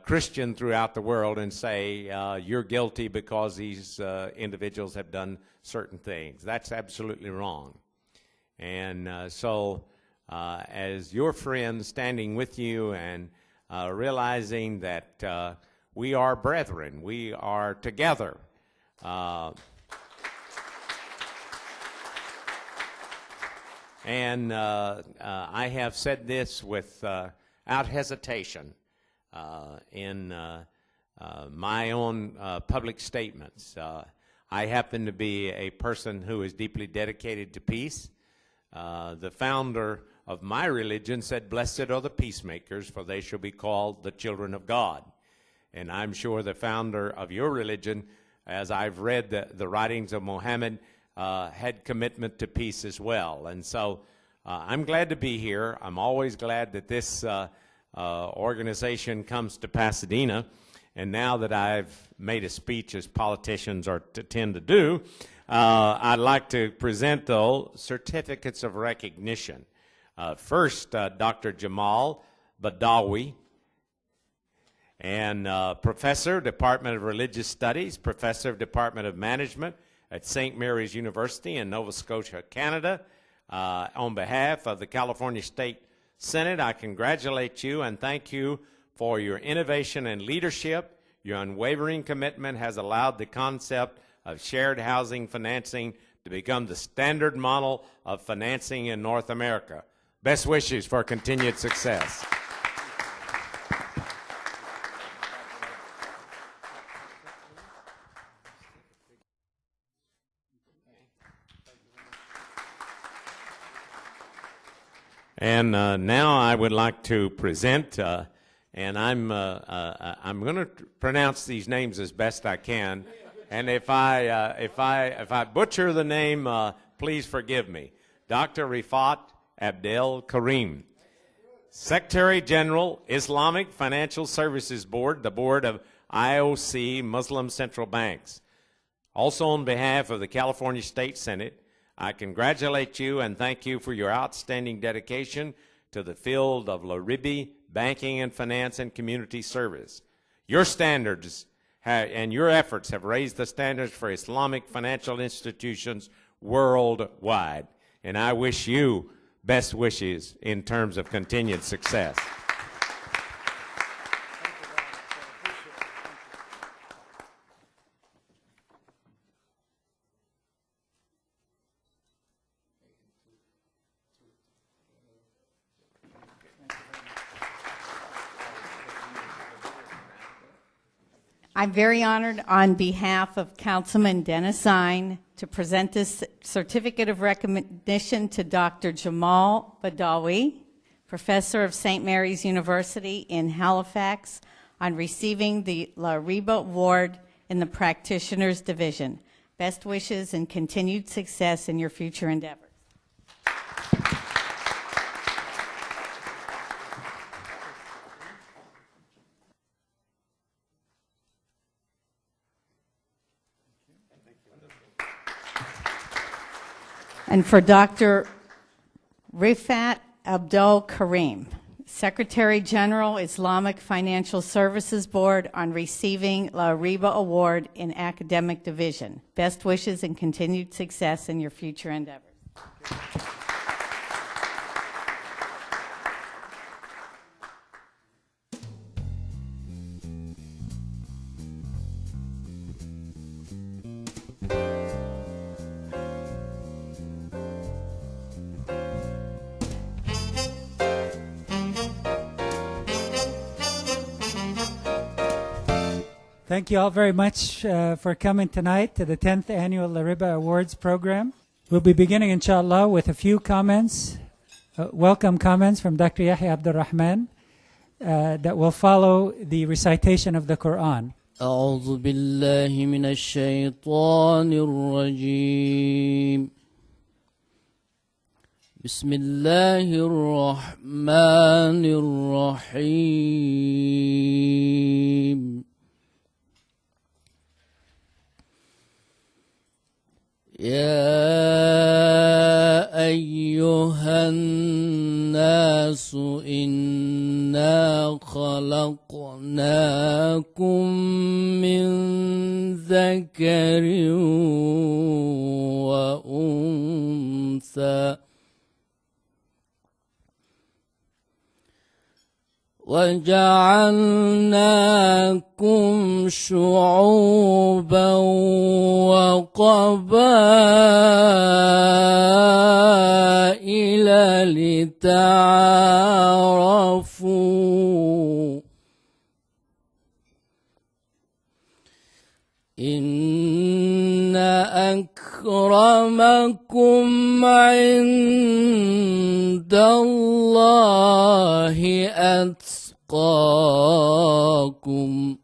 Christian throughout the world and say, you're guilty because these individuals have done certain things. That's absolutely wrong. And so as your friend standing with you and realizing that we are brethren, we are together. And I have said this without hesitation in my own public statements. I happen to be a person who is deeply dedicated to peace. The founder of my religion said, "Blessed are the peacemakers, for they shall be called the children of God." And I'm sure the founder of your religion, as I've read the writings of Muhammad, had commitment to peace as well. And so I'm glad to be here. I'm always glad that this organization comes to Pasadena. And now that I've made a speech, as politicians tend to do, I'd like to present, though, certificates of recognition. First, Dr. Jamal Badawi, and Professor, Department of Religious Studies, Professor of Department of Management at St. Mary's University in Nova Scotia, Canada. On behalf of the California State Senate, I congratulate you and thank you for your innovation and leadership. Your unwavering commitment has allowed the concept of shared housing financing to become the standard model of financing in North America. Best wishes for continued success. And now I would like to present, and I'm going to pronounce these names as best I can. And if I butcher the name, please forgive me. Dr. Rifat Abdel Karim, Secretary General, Islamic Financial Services Board, the board of IOC Muslim Central Banks. Also on behalf of the California State Senate, I congratulate you and thank you for your outstanding dedication to the field of LARIBA, banking and finance and community service. Your standards and your efforts have raised the standards for Islamic financial institutions worldwide. And I wish you best wishes in terms of continued success. I'm very honored on behalf of Councilman Dennis Zine to present this certificate of recognition to Dr. Jamal Badawi, professor of St. Mary's University in Halifax, on receiving the LARIBA Award in the Practitioners Division. Best wishes and continued success in your future endeavors. And for Dr. Rifat Abdel Karim, Secretary General, Islamic Financial Services Board, on receiving LARIBA Award in Academic Division. Best wishes and continued success in your future endeavors. Thank you all very much for coming tonight to the 10th Annual LARIBA Awards Program. We'll be beginning, inshallah, with a few comments, welcome comments from Dr. Yahya Abdul Rahman that will follow the recitation of the Quran. أعوذ بالله من الشيطان الرجيم بسم الله الرحمن الرحيم يا أيها الناس إنا خلقناكم من ذكر وأنثى وجعلناكم شعوبا وقبائل لتعارفوا إن أكرمكم عند الله أتقاكم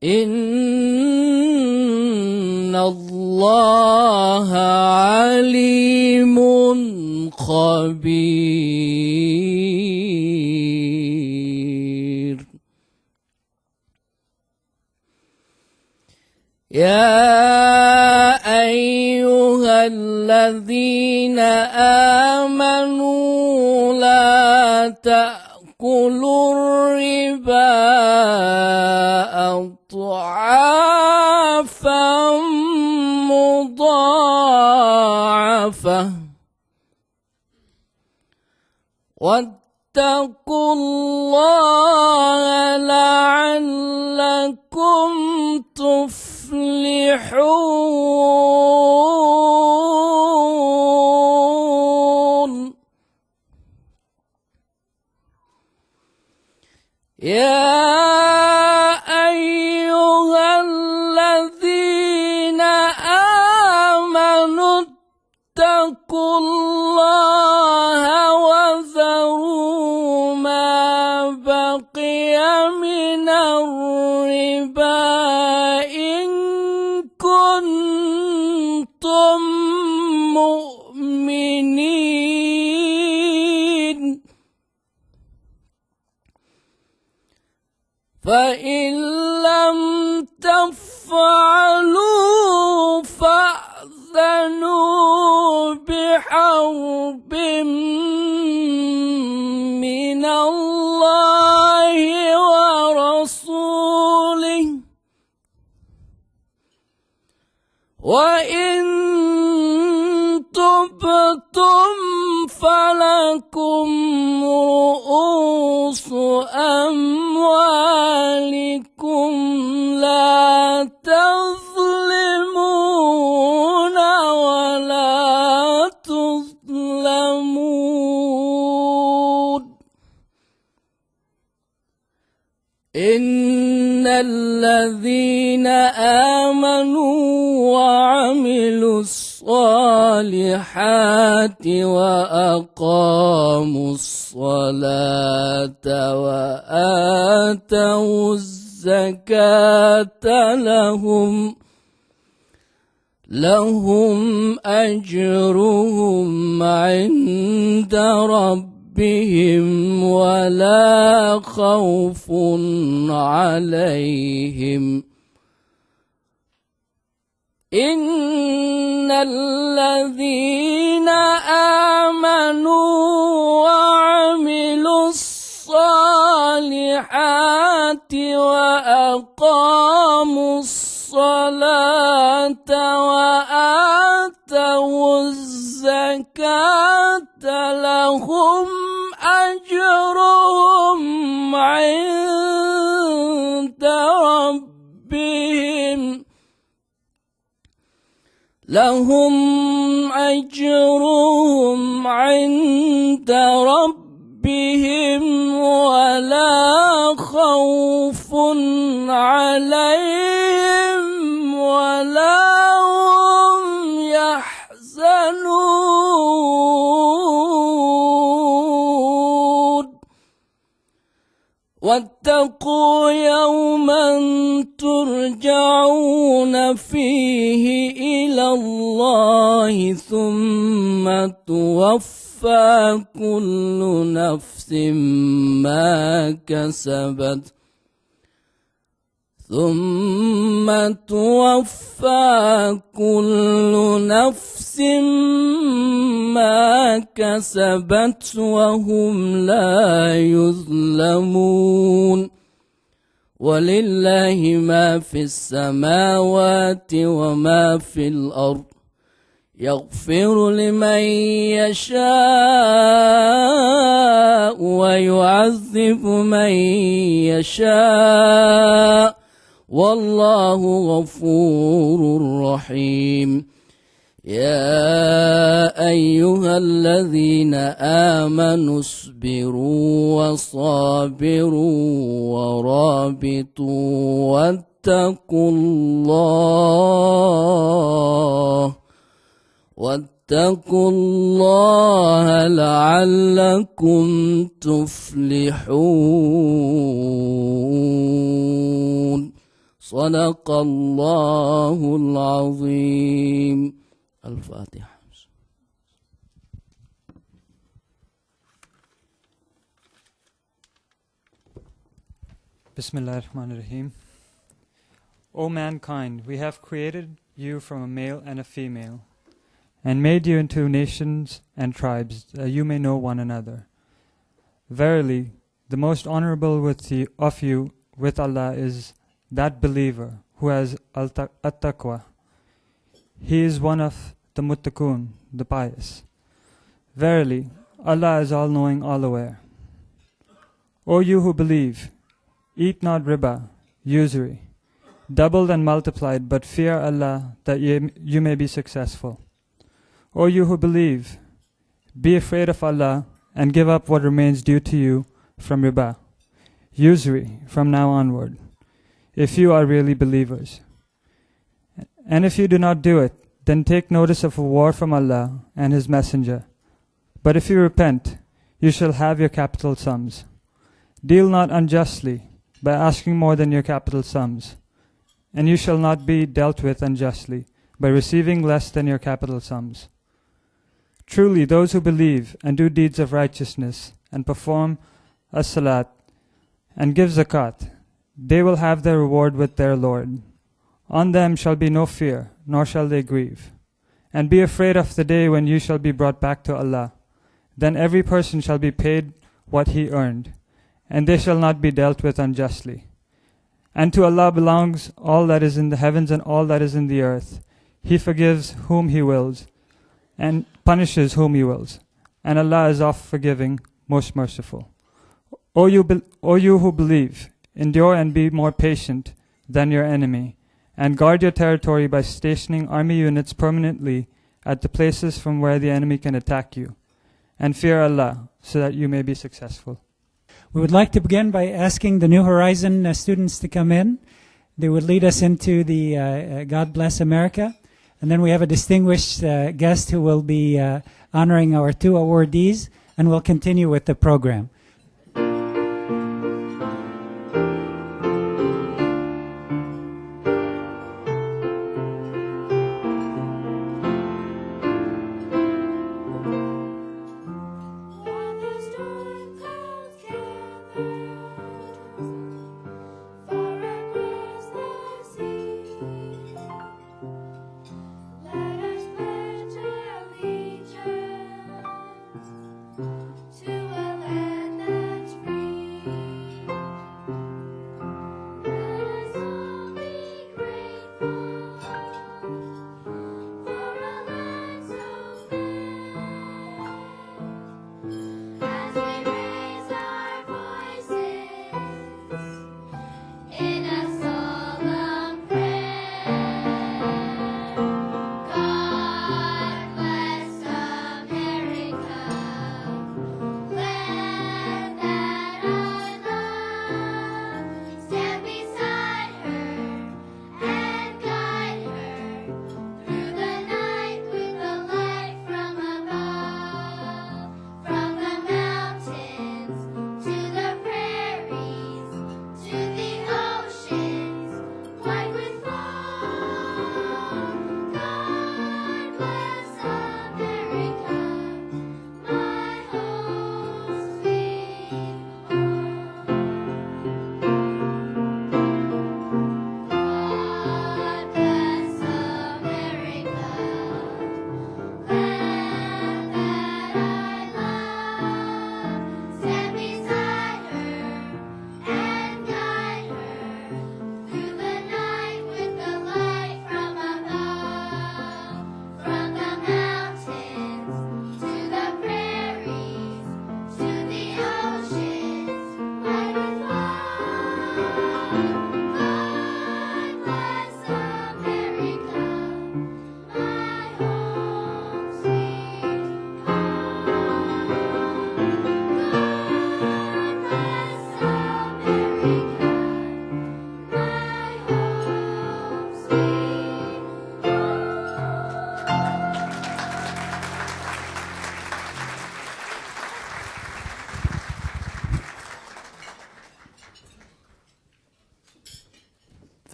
إن الله عليم خبير يا أيها الذين آمنوا لا تأكلوا الربا أضعافا مضاعفة واتقوا الله لعلكم تفلحون تفلحون يا أيها الذين آمنوا اتقوا الله وذروا ما بقي من الربا إن كنتم مؤمنين فإن لم تفعلوا فأذنوا بحرب من الله ورسوله وإن تبتم فلكم رؤوس أموالكم لا تظلمون ولا تظلمون إن الذين آمنوا وعملوا الصالحات وأقاموا الصلاة وآتوا الزكاة لهم أجرهم عند ربهم ولا خوف عليهم إن الذين آمنوا وعملوا الصالحات وأقاموا الصلاة وآتوا الزكاة لهم أجرهم عند ربهم لهم أجرهم عند ربهم ولا خوف عليهم ولا هم يحزنون واتقوا يوما ترجعون فيه إلى الله ثم توفى كل نفس ما كسبت ما كسبت وهم لا يظلمون ولله ما في السماوات وما في الأرض يغفر لمن يشاء ويعذب من يشاء والله غفور رحيم يا أيها الذين آمنوا اصبروا وصابروا ورابطوا واتقوا الله لعلكم تفلحون صدق الله العظيم. الفاتحة. Bismillahirrahmanirrahim. O mankind, we have created you from a male and a female, and made you into nations and tribes, that you may know one another. Verily, the most honorable of you with Allah is that believer who has at-taqwa. He is one of the muttaqun, the pious. Verily, Allah is all-knowing, all-aware. O you who believe, eat not riba, usury, doubled and multiplied, but fear Allah that you may be successful. O you who believe, be afraid of Allah and give up what remains due to you from riba, usury, from now onward, if you are really believers. And if you do not do it, then take notice of a war from Allah and His Messenger. But if you repent, you shall have your capital sums. Deal not unjustly by asking more than your capital sums, and you shall not be dealt with unjustly by receiving less than your capital sums. Truly, those who believe and do deeds of righteousness and perform as-salat and give zakat, they will have their reward with their Lord. On them shall be no fear, nor shall they grieve. And be afraid of the day when you shall be brought back to Allah. Then every person shall be paid what he earned, and they shall not be dealt with unjustly. And to Allah belongs all that is in the heavens and all that is in the earth. He forgives whom He wills, and punishes whom He wills. And Allah is oft forgiving, most merciful. O you who believe, endure and be more patient than your enemy, and guard your territory by stationing army units permanently at the places from where the enemy can attack you. And fear Allah, so that you may be successful. We would like to begin by asking the New Horizon students to come in. They would lead us into the God Bless America. And then we have a distinguished guest who will be honoring our 2 awardees, and we'll continue with the program.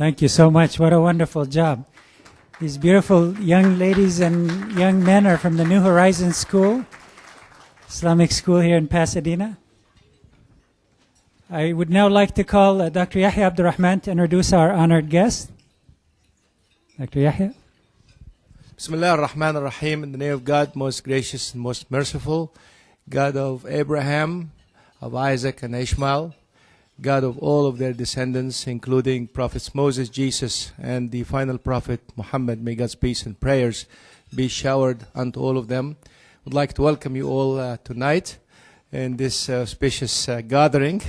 Thank you so much. What a wonderful job. These beautiful young ladies and young men are from the New Horizons School, Islamic school here in Pasadena. I would now like to call Dr. Yahya Abdurrahman to introduce our honored guest. Dr. Yahya. Bismillah ar-Rahman ar-Rahim. In the name of God, most gracious and most merciful, God of Abraham, of Isaac and Ishmael, God of all of their descendants, including prophets Moses, Jesus, and the final prophet Muhammad. May God's peace and prayers be showered unto all of them. I would like to welcome you all tonight in this auspicious gathering.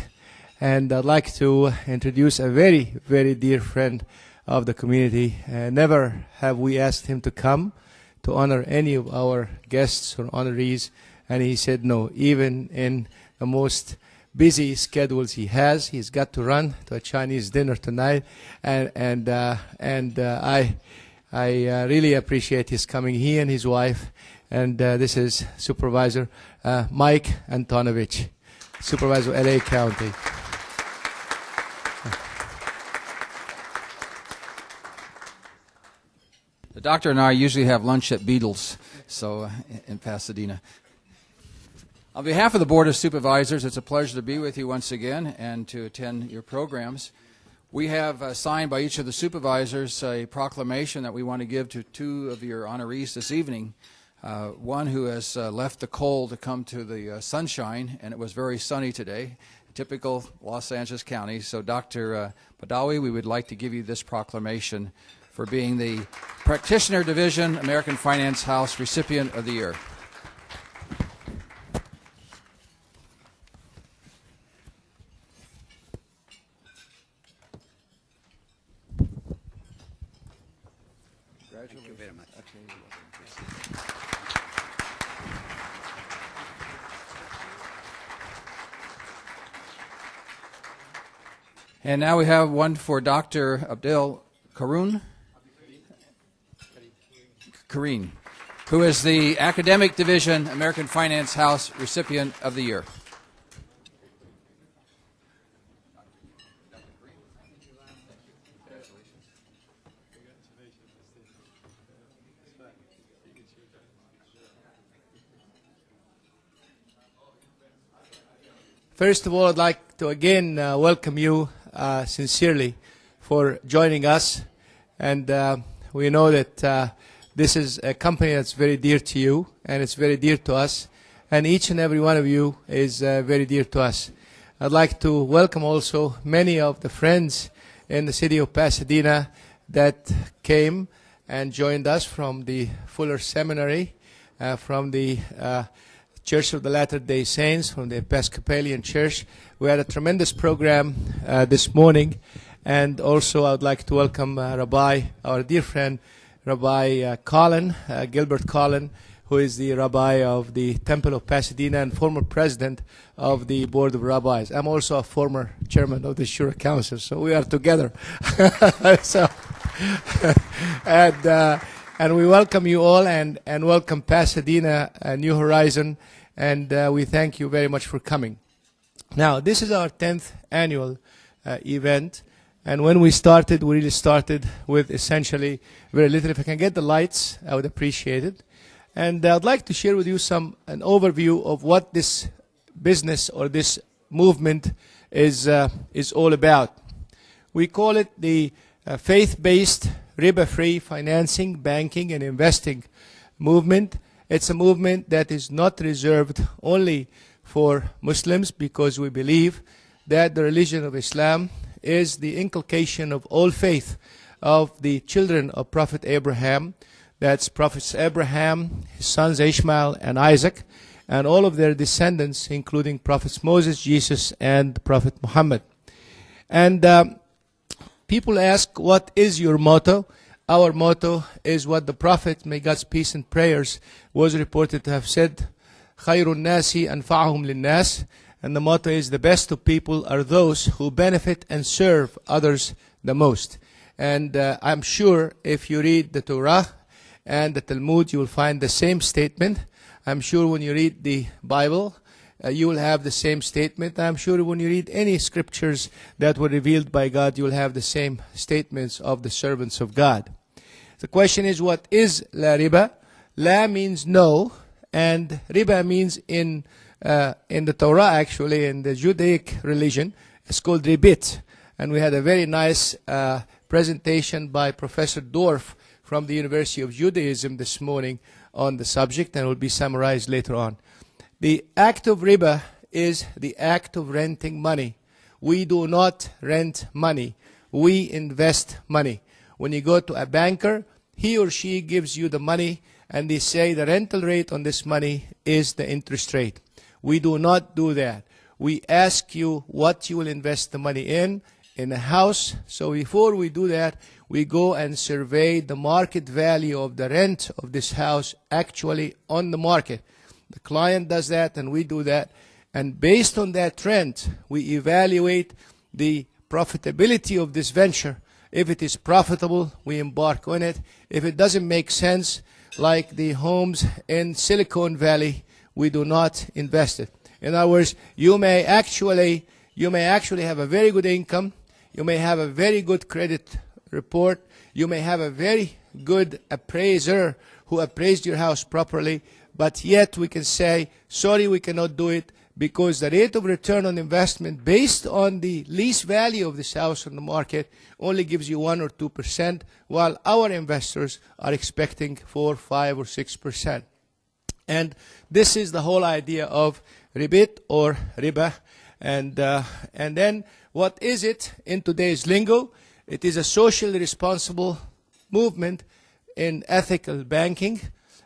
And I'd like to introduce a very, very dear friend of the community. Never have we asked him to come to honor any of our guests or honorees, and he said no. Even in the most busy schedules he has, he's got to run to a Chinese dinner tonight, and I really appreciate his coming. He and his wife, and this is Supervisor Mike Antonovich, Supervisor LA County. The doctor and I usually have lunch at Beatles, in Pasadena. On behalf of the Board of Supervisors, it's a pleasure to be with you once again and to attend your programs. We have signed by each of the supervisors a proclamation that we want to give to two of your honorees this evening. One who has left the cold to come to the sunshine, and it was very sunny today, typical Los Angeles County. So Dr. Badawi, we would like to give you this proclamation for being the Practitioner Division American Finance House Recipient of the Year. Thank you very much. And now we have one for Dr. Abdel Kareen, who is the Academic Division American Finance House Recipient of the Year. First of all, I'd like to again welcome you sincerely for joining us. And we know that this is a company that's very dear to you, and it's very dear to us. And each and every one of you is very dear to us. I'd like to welcome also many of the friends in the city of Pasadena that came and joined us from the Fuller Seminary, from the Church of the Latter-day Saints, from the Episcopalian Church. We had a tremendous program this morning. And also I would like to welcome Rabbi, our dear friend, Rabbi Collin, Gilbert Collin, who is the Rabbi of the Temple of Pasadena and former president of the Board of Rabbis. I'm also a former chairman of the Shura Council, so we are together. And we welcome you all and welcome Pasadena, New Horizon, and we thank you very much for coming. Now, this is our 10th annual event, and when we started, we really started with essentially very little. If I can get the lights, I would appreciate it. And I'd like to share with you an overview of what this business or this movement is all about. We call it the faith-based, riba-free financing, banking, and investing movement. It's a movement that is not reserved only for Muslims, because we believe that the religion of Islam is the inculcation of all faith of the children of Prophet Abraham. That's Prophets Abraham, his sons Ishmael and Isaac, and all of their descendants, including Prophets Moses, Jesus, and Prophet Muhammad. And people ask, what is your motto? Our motto is what the Prophet, may God's peace and prayers, was reported to have said, خَيْرُ النَّاسِ أَنْفَعُهُمْ لِلنَّاسِ. And the motto is, the best of people are those who benefit and serve others the most. And I'm sure if you read the Torah and the Talmud, you will find the same statement. I'm sure when you read the Bible, you will have the same statement. I'm sure when you read any scriptures that were revealed by God, you will have the same statements of the servants of God. The question is, what is LARIBA? La means no, and riba means in the Torah, actually, in the Judaic religion, it's called ribit. And we had a very nice presentation by Professor Dorf from the University of Judaism this morning on the subject, and it will be summarized later on. The act of riba is the act of renting money. We do not rent money. We invest money. When you go to a banker, he or she gives you the money, and they say the rental rate on this money is the interest rate. We do not do that. We ask you what you will invest the money in in a house. So before we do that, we go and survey the market value of the rent of this house actually on the market. The client does that and we do that. And based on that trend, we evaluate the profitability of this venture. If it is profitable, we embark on it. If it doesn't make sense, like the homes in Silicon Valley, we do not invest it. In other words, you may actually have a very good income, you may have a very good credit report, you may have a very good appraiser who appraised your house properly, but yet we can say, sorry, we cannot do it because the rate of return on investment based on the lease value of this house on the market only gives you 1 or 2%, while our investors are expecting 4, 5, or 6%. And this is the whole idea of ribit or riba. And then what is it in today's lingo? It is a socially responsible movement in ethical banking.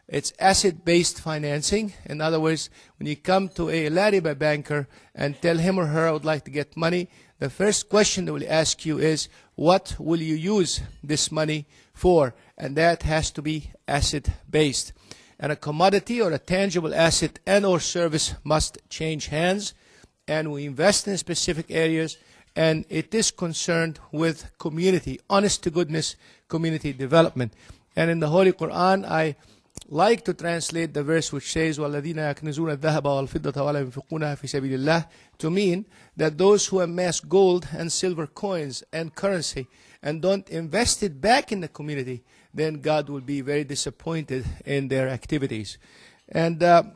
It's asset-based financing. In other words, when you come to a LARIBA banker and tell him or her, I would like to get money, the first question they will ask you is, what will you use this money for? And that has to be asset-based. And a commodity or a tangible asset and or service must change hands. And we invest in specific areas. And it is concerned with community, honest to goodness community development. And in the Holy Quran, I like to translate the verse which says, وَالَّذِينَ يَكْنِزُونَ الذَّهَبَ وَالْفِضَّةَ وَلَا يُنْفِقُونَهَا فِي سَبِيلِ اللَّهِ, to mean that those who amass gold and silver coins and currency and don't invest it back in the community, then God will be very disappointed in their activities. And the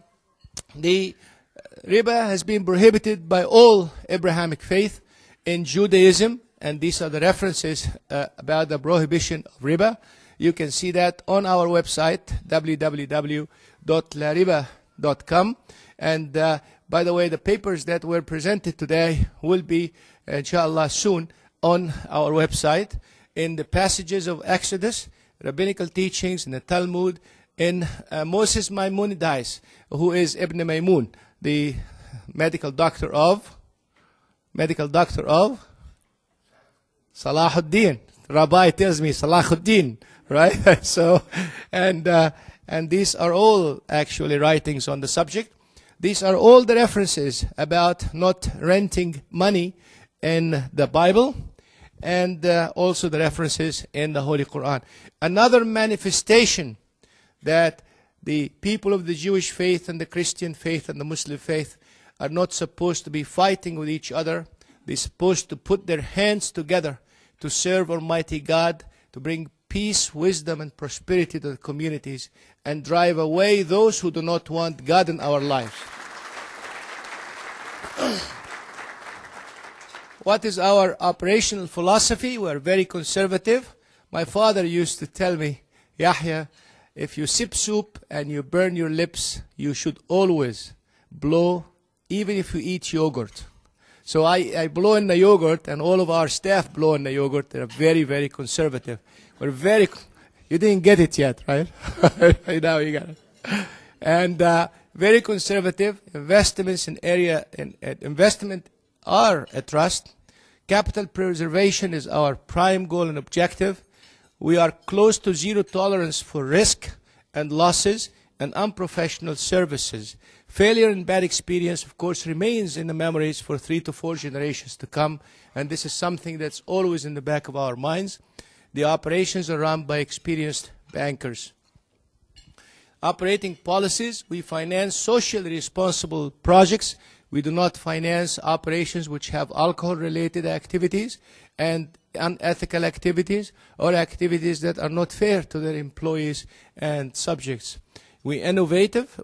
riba has been prohibited by all Abrahamic faith in Judaism, and these are the references about the prohibition of riba. You can see that on our website, www.lariba.com. And by the way, the papers that were presented today will be, inshallah, soon on our website in the passages of Exodus, rabbinical teachings, in the Talmud, in Moses Maimonides, who is Ibn Maymun, the medical doctor of Salahuddin. Rabbi tells me Salahuddin, right? So, and these are all actually writings on the subject. These are all the references about not renting money in the Bible, and also the references in the Holy Quran. Another manifestation that the people of the Jewish faith and the Christian faith and the Muslim faith are not supposed to be fighting with each other. They're supposed to put their hands together to serve Almighty God, to bring peace, wisdom, and prosperity to the communities, and drive away those who do not want God in our lives. What is our operational philosophy? We are very conservative. My father used to tell me, Yahya, if you sip soup and you burn your lips, you should always blow, even if you eat yogurt. So I blow in the yogurt, and all of our staff blow in the yogurt. They're very, very conservative. We're very, you didn't get it yet, right? Now you got it. And very conservative. Investments in investment are a trust. Capital preservation is our prime goal and objective. We are close to zero tolerance for risk and losses and unprofessional services. Failure and bad experience, of course, remains in the memories for 3 to 4 generations to come, and this is something that's always in the back of our minds. The operations are run by experienced bankers. Operating policies, we finance socially responsible projects. We do not finance operations which have alcohol-related activities and unethical activities or activities that are not fair to their employees and subjects. We are innovative.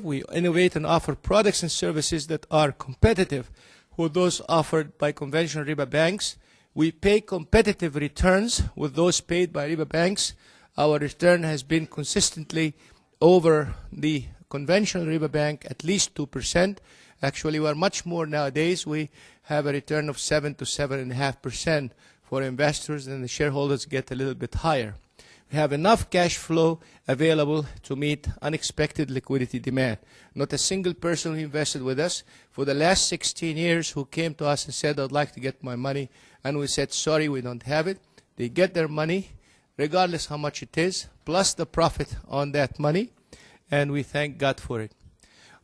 We innovate and offer products and services that are competitive with those offered by conventional riba banks. We pay competitive returns with those paid by riba banks. Our return has been consistently over the conventional riba bank, at least 2%. Actually, we are much more nowadays. We have a return of 7 to 7.5% for investors, and the shareholders get a little bit higher. We have enough cash flow available to meet unexpected liquidity demand. Not a single person who invested with us for the last 16 years who came to us and said, I'd like to get my money and we said, sorry, we don't have it. They get their money, regardless how much it is, plus the profit on that money, and we thank God for it.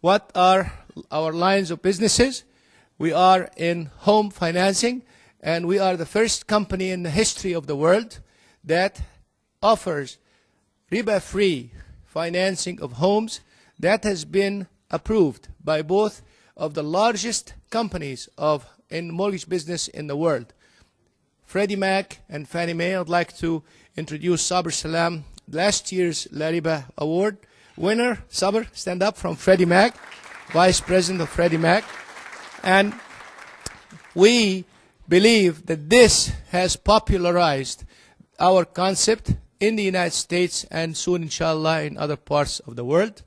What are our lines of businesses? We are in home financing, and we are the first company in the history of the world that offers riba-free financing of homes. That has been approved by both of the largest companies in mortgage business in the world, Freddie Mac and Fannie Mae. I'd like to introduce Sabr Salam, last year's LARIBA award winner. Sabr, stand up, from Freddie Mac, Vice President of Freddie Mac. And we believe that this has popularized our concept in the United States and soon, inshallah, in other parts of the world.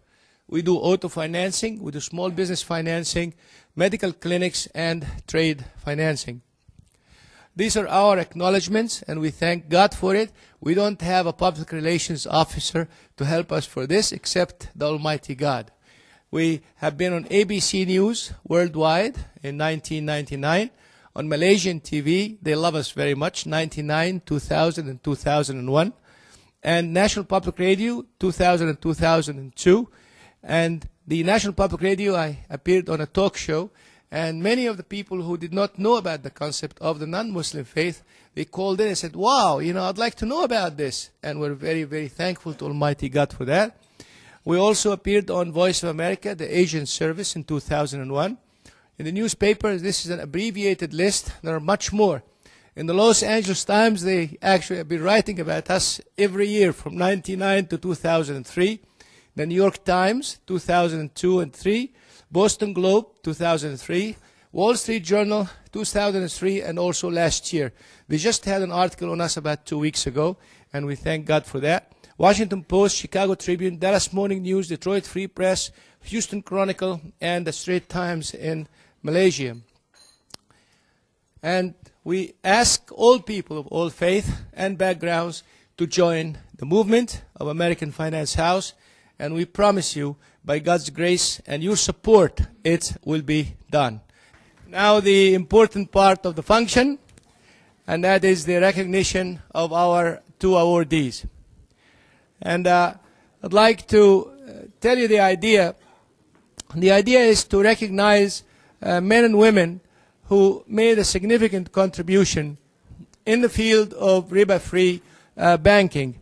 We do auto financing, we do small business financing, medical clinics, and trade financing. These are our acknowledgments, and we thank God for it. We don't have a public relations officer to help us for this except the Almighty God. We have been on ABC News worldwide in 1999, on Malaysian TV, they love us very much, 99, 2000, and 2001, and National Public Radio, 2000 and 2002. And the National Public Radio, I appeared on a talk show, and many of the people who did not know about the concept of the non-Muslim faith, they called in and said, wow, I'd like to know about this. And we're very, very thankful to Almighty God for that. We also appeared on Voice of America, the Asian service, in 2001. In the newspapers, this is an abbreviated list. There are much more. In the Los Angeles Times, they actually have been writing about us every year from 1999 to 2003. The New York Times, 2002 and 3. Boston Globe, 2003. Wall Street Journal, 2003, and also last year. They just had an article on us about 2 weeks ago, and we thank God for that. Washington Post, Chicago Tribune, Dallas Morning News, Detroit Free Press, Houston Chronicle, and the Straits Times in Malaysia. And we ask all people of all faith and backgrounds to join the movement of American Finance House, and we promise you, by God's grace and your support, it will be done. Now the important part of the function, and that is the recognition of our two awardees. And I'd like to tell you the idea. The idea is to recognize men and women who made a significant contribution in the field of riba-free banking.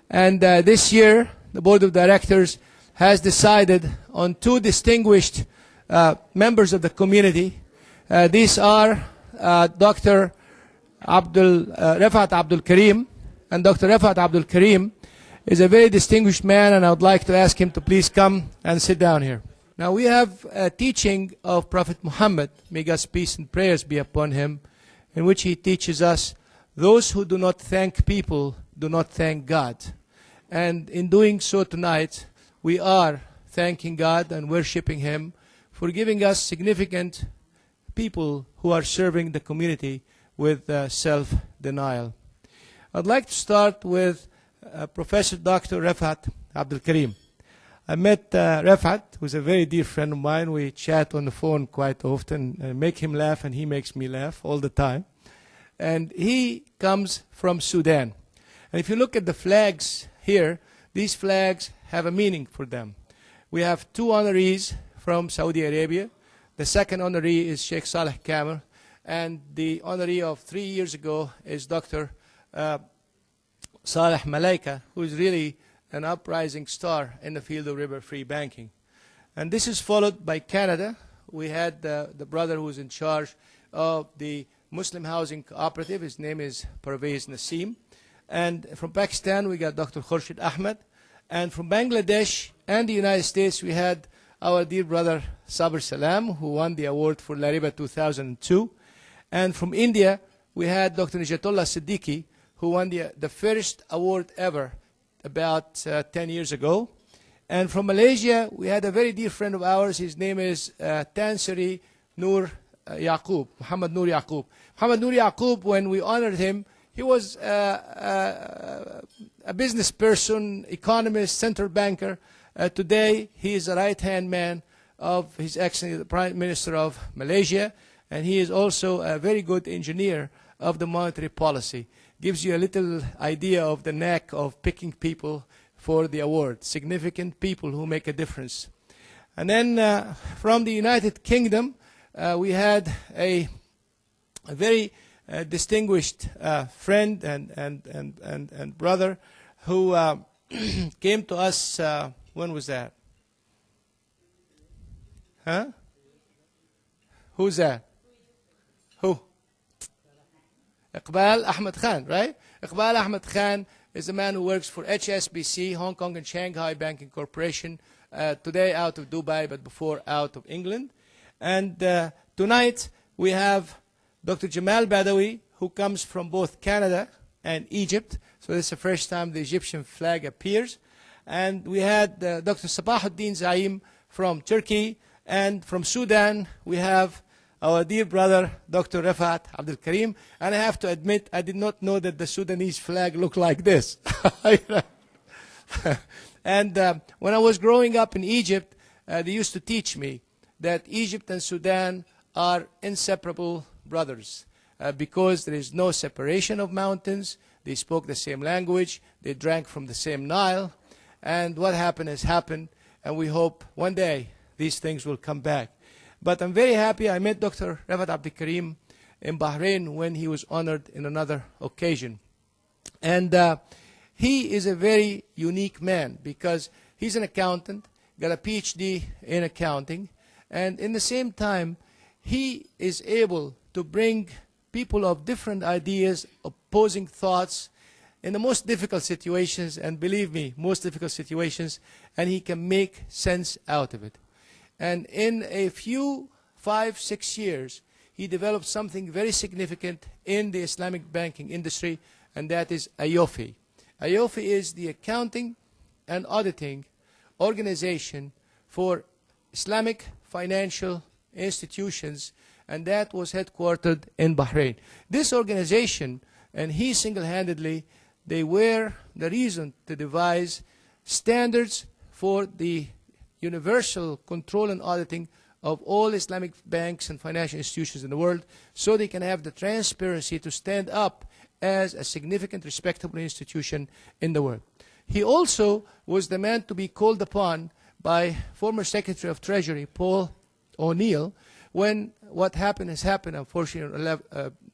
And this year, the Board of Directors has decided on two distinguished members of the community. These are Dr. Rafat Abdul Karim. And Dr. Rafat Abdul Karim is a very distinguished man, and I would like to ask him to please come and sit down here. Now we have a teaching of Prophet Muhammad, may God's peace and prayers be upon him, in which he teaches us, those who do not thank people do not thank God. And in doing so tonight, we are thanking God and worshiping Him for giving us significant people who are serving the community with self-denial. I'd like to start with Professor Dr. Rafat Abdul Karim. I met Rafat, who's a very dear friend of mine. We chat on the phone quite often, make him laugh, and he makes me laugh all the time. And he comes from Sudan. And if you look at the flags here, these flags have a meaning for them. We have two honorees from Saudi Arabia. The second honoree is Sheikh Saleh Kamel, and the honoree of 3 years ago is Dr. Saleh Malaika, who is really an uprising star in the field of riba-free banking. And this is followed by Canada. We had the brother who is in charge of the Muslim Housing Cooperative. His name is Parvez Naseem. And from Pakistan, we got Dr. Khurshid Ahmed. And from Bangladesh and the United States, we had our dear brother Sabr Salam, who won the award for LARIBA 2002. And from India, we had Dr. Nijatullah Siddiqui, who won the first award ever about 10 years ago. And from Malaysia, we had a very dear friend of ours. His name is Tan Sri Noor Yaqub, Muhammad Noor Yaqub. Muhammad Noor Yaqub, when we honored him, he was a business person, economist, central banker. Today, he is the right-hand man of His Excellency, the Prime Minister of Malaysia, and he is also a very good engineer of the monetary policy. Gives you a little idea of the knack of picking people for the award. Significant people who make a difference. And then from the United Kingdom, we had a very distinguished friend and brother who came to us, when was that? Huh? Who's that? Who? Iqbal Ahmed Khan, right? Iqbal Ahmed Khan is a man who works for HSBC, Hong Kong and Shanghai Banking Corporation, today out of Dubai, but before out of England. And tonight we have Dr. Jamal Badawi, who comes from both Canada and Egypt. So this is the first time the Egyptian flag appears. And we had Dr. Sabahuddin Zaim from Turkey. And from Sudan, we have our dear brother, Dr. Rafat Abdul Karim. And I have to admit, I did not know that the Sudanese flag looked like this. And when I was growing up in Egypt, they used to teach me that Egypt and Sudan are inseparable brothers because there is no separation of mountains. They spoke the same language. They drank from the same Nile. And what happened has happened. And we hope one day these things will come back. But I'm very happy I met Dr. Rafat Abdul Karim in Bahrain when he was honored in another occasion. And he is a very unique man because he's an accountant, got a PhD in accounting, and in the same time, he is able to bring people of different ideas, opposing thoughts, in the most difficult situations, and believe me, most difficult situations, and he can make sense out of it. And in a few 5-6 years, he developed something very significant in the Islamic banking industry, and that is AYOFI. AYOFI is the accounting and auditing organization for Islamic financial institutions, and that was headquartered in Bahrain. This organization, and he single-handedly, they were the reason to devise standards for the universal control and auditing of all Islamic banks and financial institutions in the world, so they can have the transparency to stand up as a significant, respectable institution in the world. He also was the man to be called upon by former Secretary of Treasury, Paul O'Neill, when what happened has happened, unfortunately,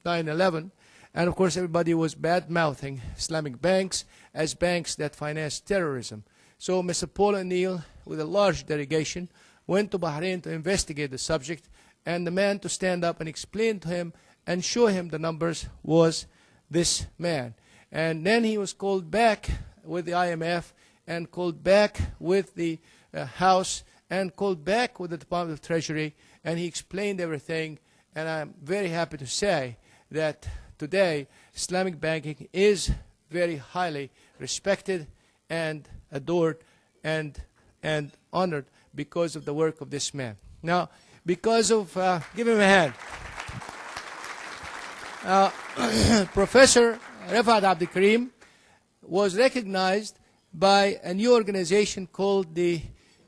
9/11, and of course everybody was bad-mouthing Islamic banks as banks that finance terrorism. So Mr. Paul O'Neill, with a large delegation, went to Bahrain to investigate the subject, and the man to stand up and explain to him and show him the numbers was this man. And then he was called back with the IMF and called back with the House and called back with the Department of Treasury, and he explained everything. And I'm very happy to say that today Islamic banking is very highly respected and adored and honored because of the work of this man. Now, because of, give him a hand. Professor Rafat Abdul Karim was recognized by a new organization called the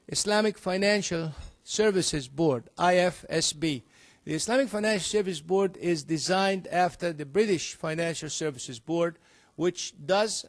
Islamic Financial Services Board, IFSB. The Islamic Financial Services Board is designed after the British Financial Services Board, which does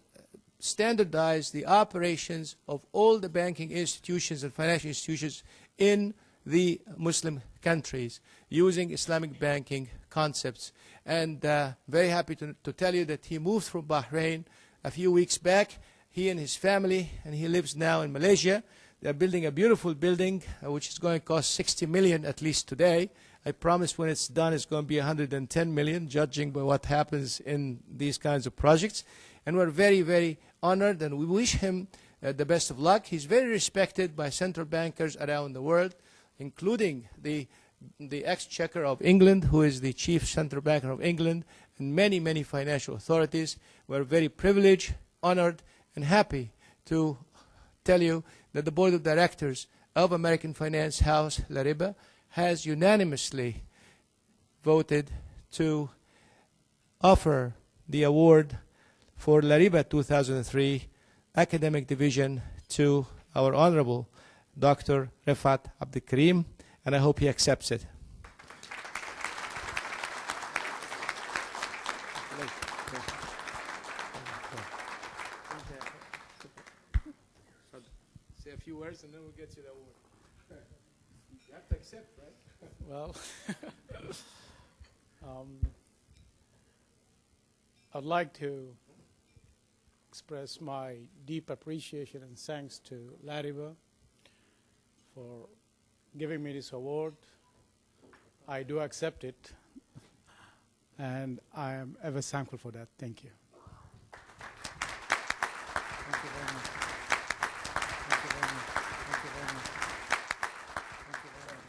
standardize the operations of all the banking institutions and financial institutions in the Muslim countries using Islamic banking concepts. And very happy to tell you that he moved from Bahrain a few weeks back, he and his family, and he lives now in Malaysia. They're building a beautiful building which is going to cost 60 million at least today. I promise when it's done it's going to be 110 million, judging by what happens in these kinds of projects. And we're very, very honored, and we wish him the best of luck. He's very respected by central bankers around the world, including the Exchequer of England, who is the chief central banker of England, and many, many financial authorities. We're very privileged, honored, and happy to tell you that the board of directors of American Finance House, LARIBA, has unanimously voted to offer the award for LARIBA 2003 Academic Division to our Honorable Dr. Rafat Abdul Karim, and I hope he accepts it. few words, and then we'll get you the award. You have to accept, right? Well, I'd like to express my deep appreciation and thanks to LARIBA for giving me this award. I do accept it, and I am ever thankful for that. Thank you. Thank you very much. Thank you very much. Thank you very much. Thank you very much.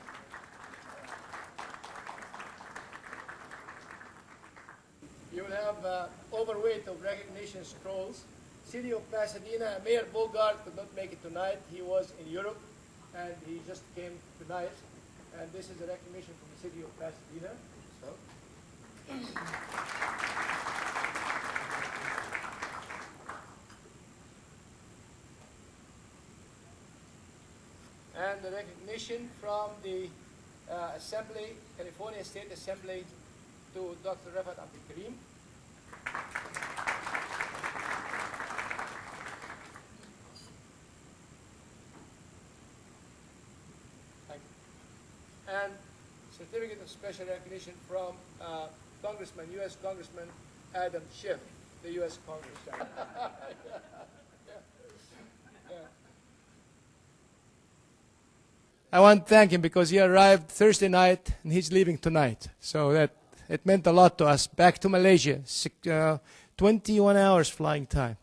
You will have overweight of recognition scrolls. City of Pasadena, Mayor Bogart could not make it tonight. He was in Europe, and he just came tonight. And this is a recognition from the City of Pasadena. So. And the recognition from the Assembly, California State Assembly, to Dr. Rafat Abdul Karim. Thank you. And certificate of special recognition from Congressman, U.S. Congressman Adam Schiff, the U.S. Congress. I want to thank him because he arrived Thursday night and he's leaving tonight. So that it meant a lot to us. Back to Malaysia, 21 hours flying time.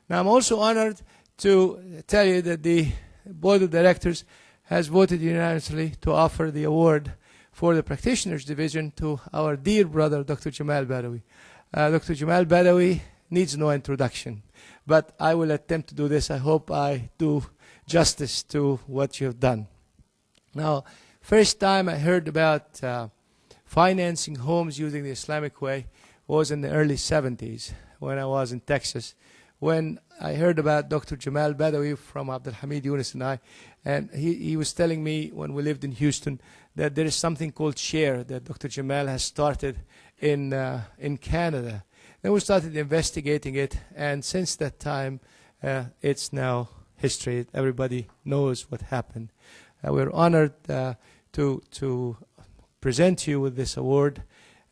Now I'm also honored to tell you that the board of directors has voted unanimously to offer the award for the practitioners division to our dear brother, Dr. Jamal Badawi. Dr. Jamal Badawi needs no introduction, but I will attempt to do this. I hope I do justice to what you have done. Now, first time I heard about financing homes using the Islamic way was in the early 70s when I was in Texas. When I heard about Dr. Jamal Badawi from Abdul Hamid Yunus and he was telling me when we lived in Houston that there is something called SHARE that Dr. Jamal has started in Canada. Then we started investigating it, and since that time, it's now history. Everybody knows what happened. We're honored to present you with this award.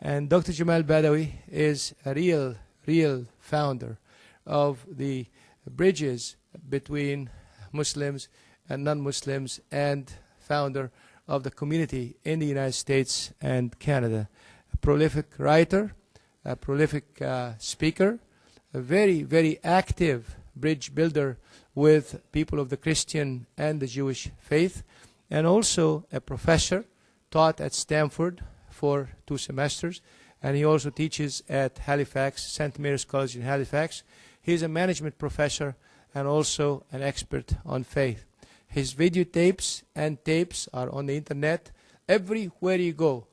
And Dr. Jamal Badawi is a real founder of the bridges between Muslims and non-Muslims, and founder of the community in the United States and Canada. A prolific writer, a prolific speaker, a very active bridge builder with people of the Christian and the Jewish faith, and also a professor, taught at Stanford for 2 semesters, and he also teaches at Halifax, St. Mary's College in Halifax. He's a management professor and also an expert on faith. His videotapes and tapes are on the internet. Everywhere you go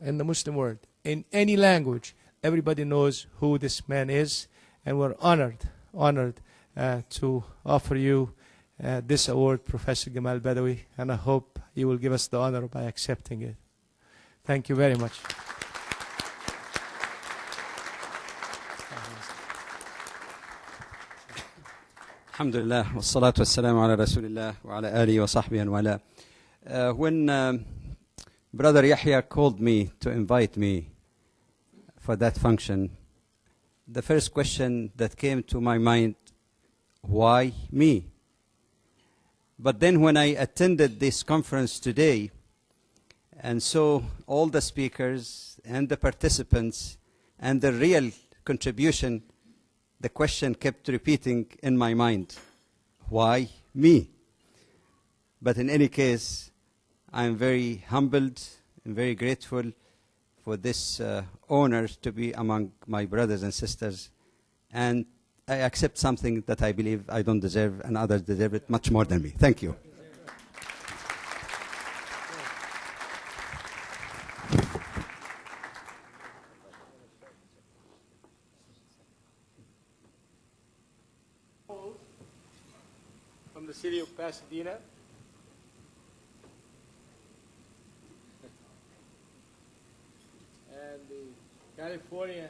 in the Muslim world, in any language, everybody knows who this man is, and we're honored to offer you this award, Professor Jamal Badawi, and I hope you will give us the honor by accepting it. Thank you very much. Alhamdulillah, wassalatu wassalamu ala Rasulillah wa ala alihi wa sahbihi wa ala. When Brother Yahya called me to invite me for that function, the first question that came to my mind, why me? But then when I attended this conference today and saw all the speakers and the participants and the real contribution, the question kept repeating in my mind, why me? But in any case, I'm very humbled and very grateful for this honor to be among my brothers and sisters, and I accept something that I believe I don't deserve and others deserve it much more than me. Thank you. From the city of Pasadena. And the California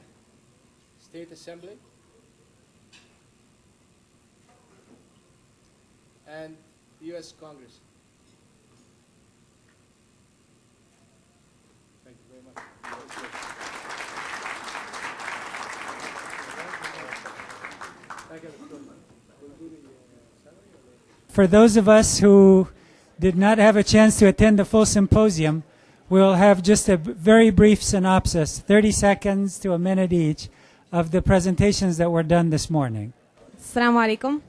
State Assembly. and the U.S. Congress. Thank you very much. For those of us who did not have a chance to attend the full symposium, we'll have just a very brief synopsis, 30 seconds to a minute each, of the presentations that were done this morning. Assalamu alaikum.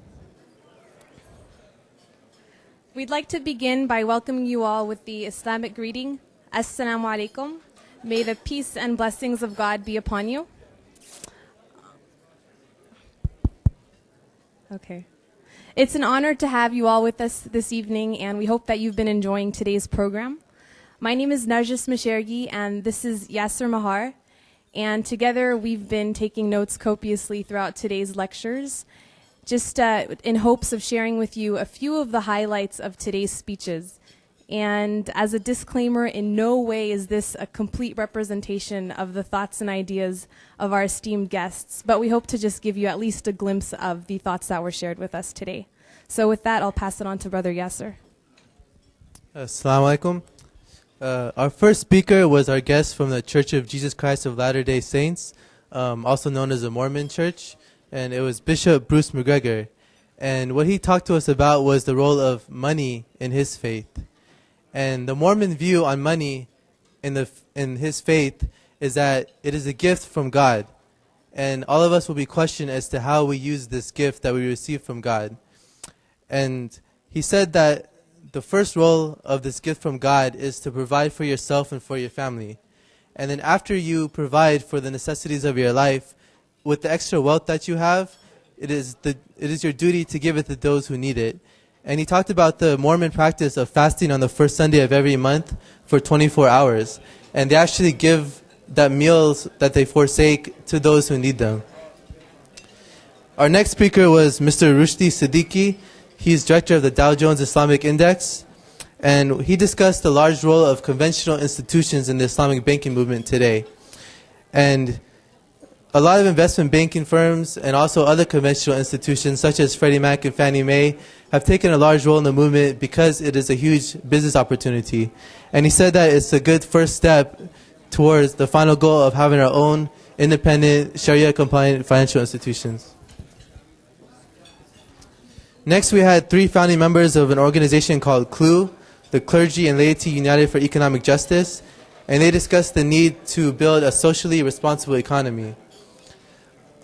We'd like to begin by welcoming you all with the Islamic greeting, Assalamu alaikum. May the peace and blessings of God be upon you. Okay. It's an honor to have you all with us this evening, and we hope that you've been enjoying today's program. My name is Narjis Mashergi, and this is Yasser Mahar, and together we've been taking notes copiously throughout today's lectures, just in hopes of sharing with you a few of the highlights of today's speeches. And as a disclaimer, in no way is this a complete representation of the thoughts and ideas of our esteemed guests, but we hope to just give you at least a glimpse of the thoughts that were shared with us today. So with that, I'll pass it on to Brother Yasser. Assalamu alaikum. Our first speaker was our guest from the Church of Jesus Christ of Latter-day Saints, also known as the Mormon Church, and it was Bishop Bruce McGregor. And what he talked to us about was the role of money in his faith. And the Mormon view on money in his faith is that it is a gift from God. And all of us will be questioned as to how we use this gift that we receive from God. And he said that the first role of this gift from God is to provide for yourself and for your family. And then after you provide for the necessities of your life, with the extra wealth that you have, it is your duty to give it to those who need it. And he talked about the Mormon practice of fasting on the first Sunday of every month for 24 hours. And they actually give that meals that they forsake to those who need them. Our next speaker was Mr. Rushdie Siddiqui. He's director of the Dow Jones Islamic Index. And he discussed the large role of conventional institutions in the Islamic banking movement today. And a lot of investment banking firms and also other conventional institutions such as Freddie Mac and Fannie Mae have taken a large role in the movement because it is a huge business opportunity. And he said that it's a good first step towards the final goal of having our own independent, Sharia-compliant financial institutions. Next, we had 3 founding members of an organization called CLUE, the Clergy and Laity United for Economic Justice, and they discussed the need to build a socially responsible economy.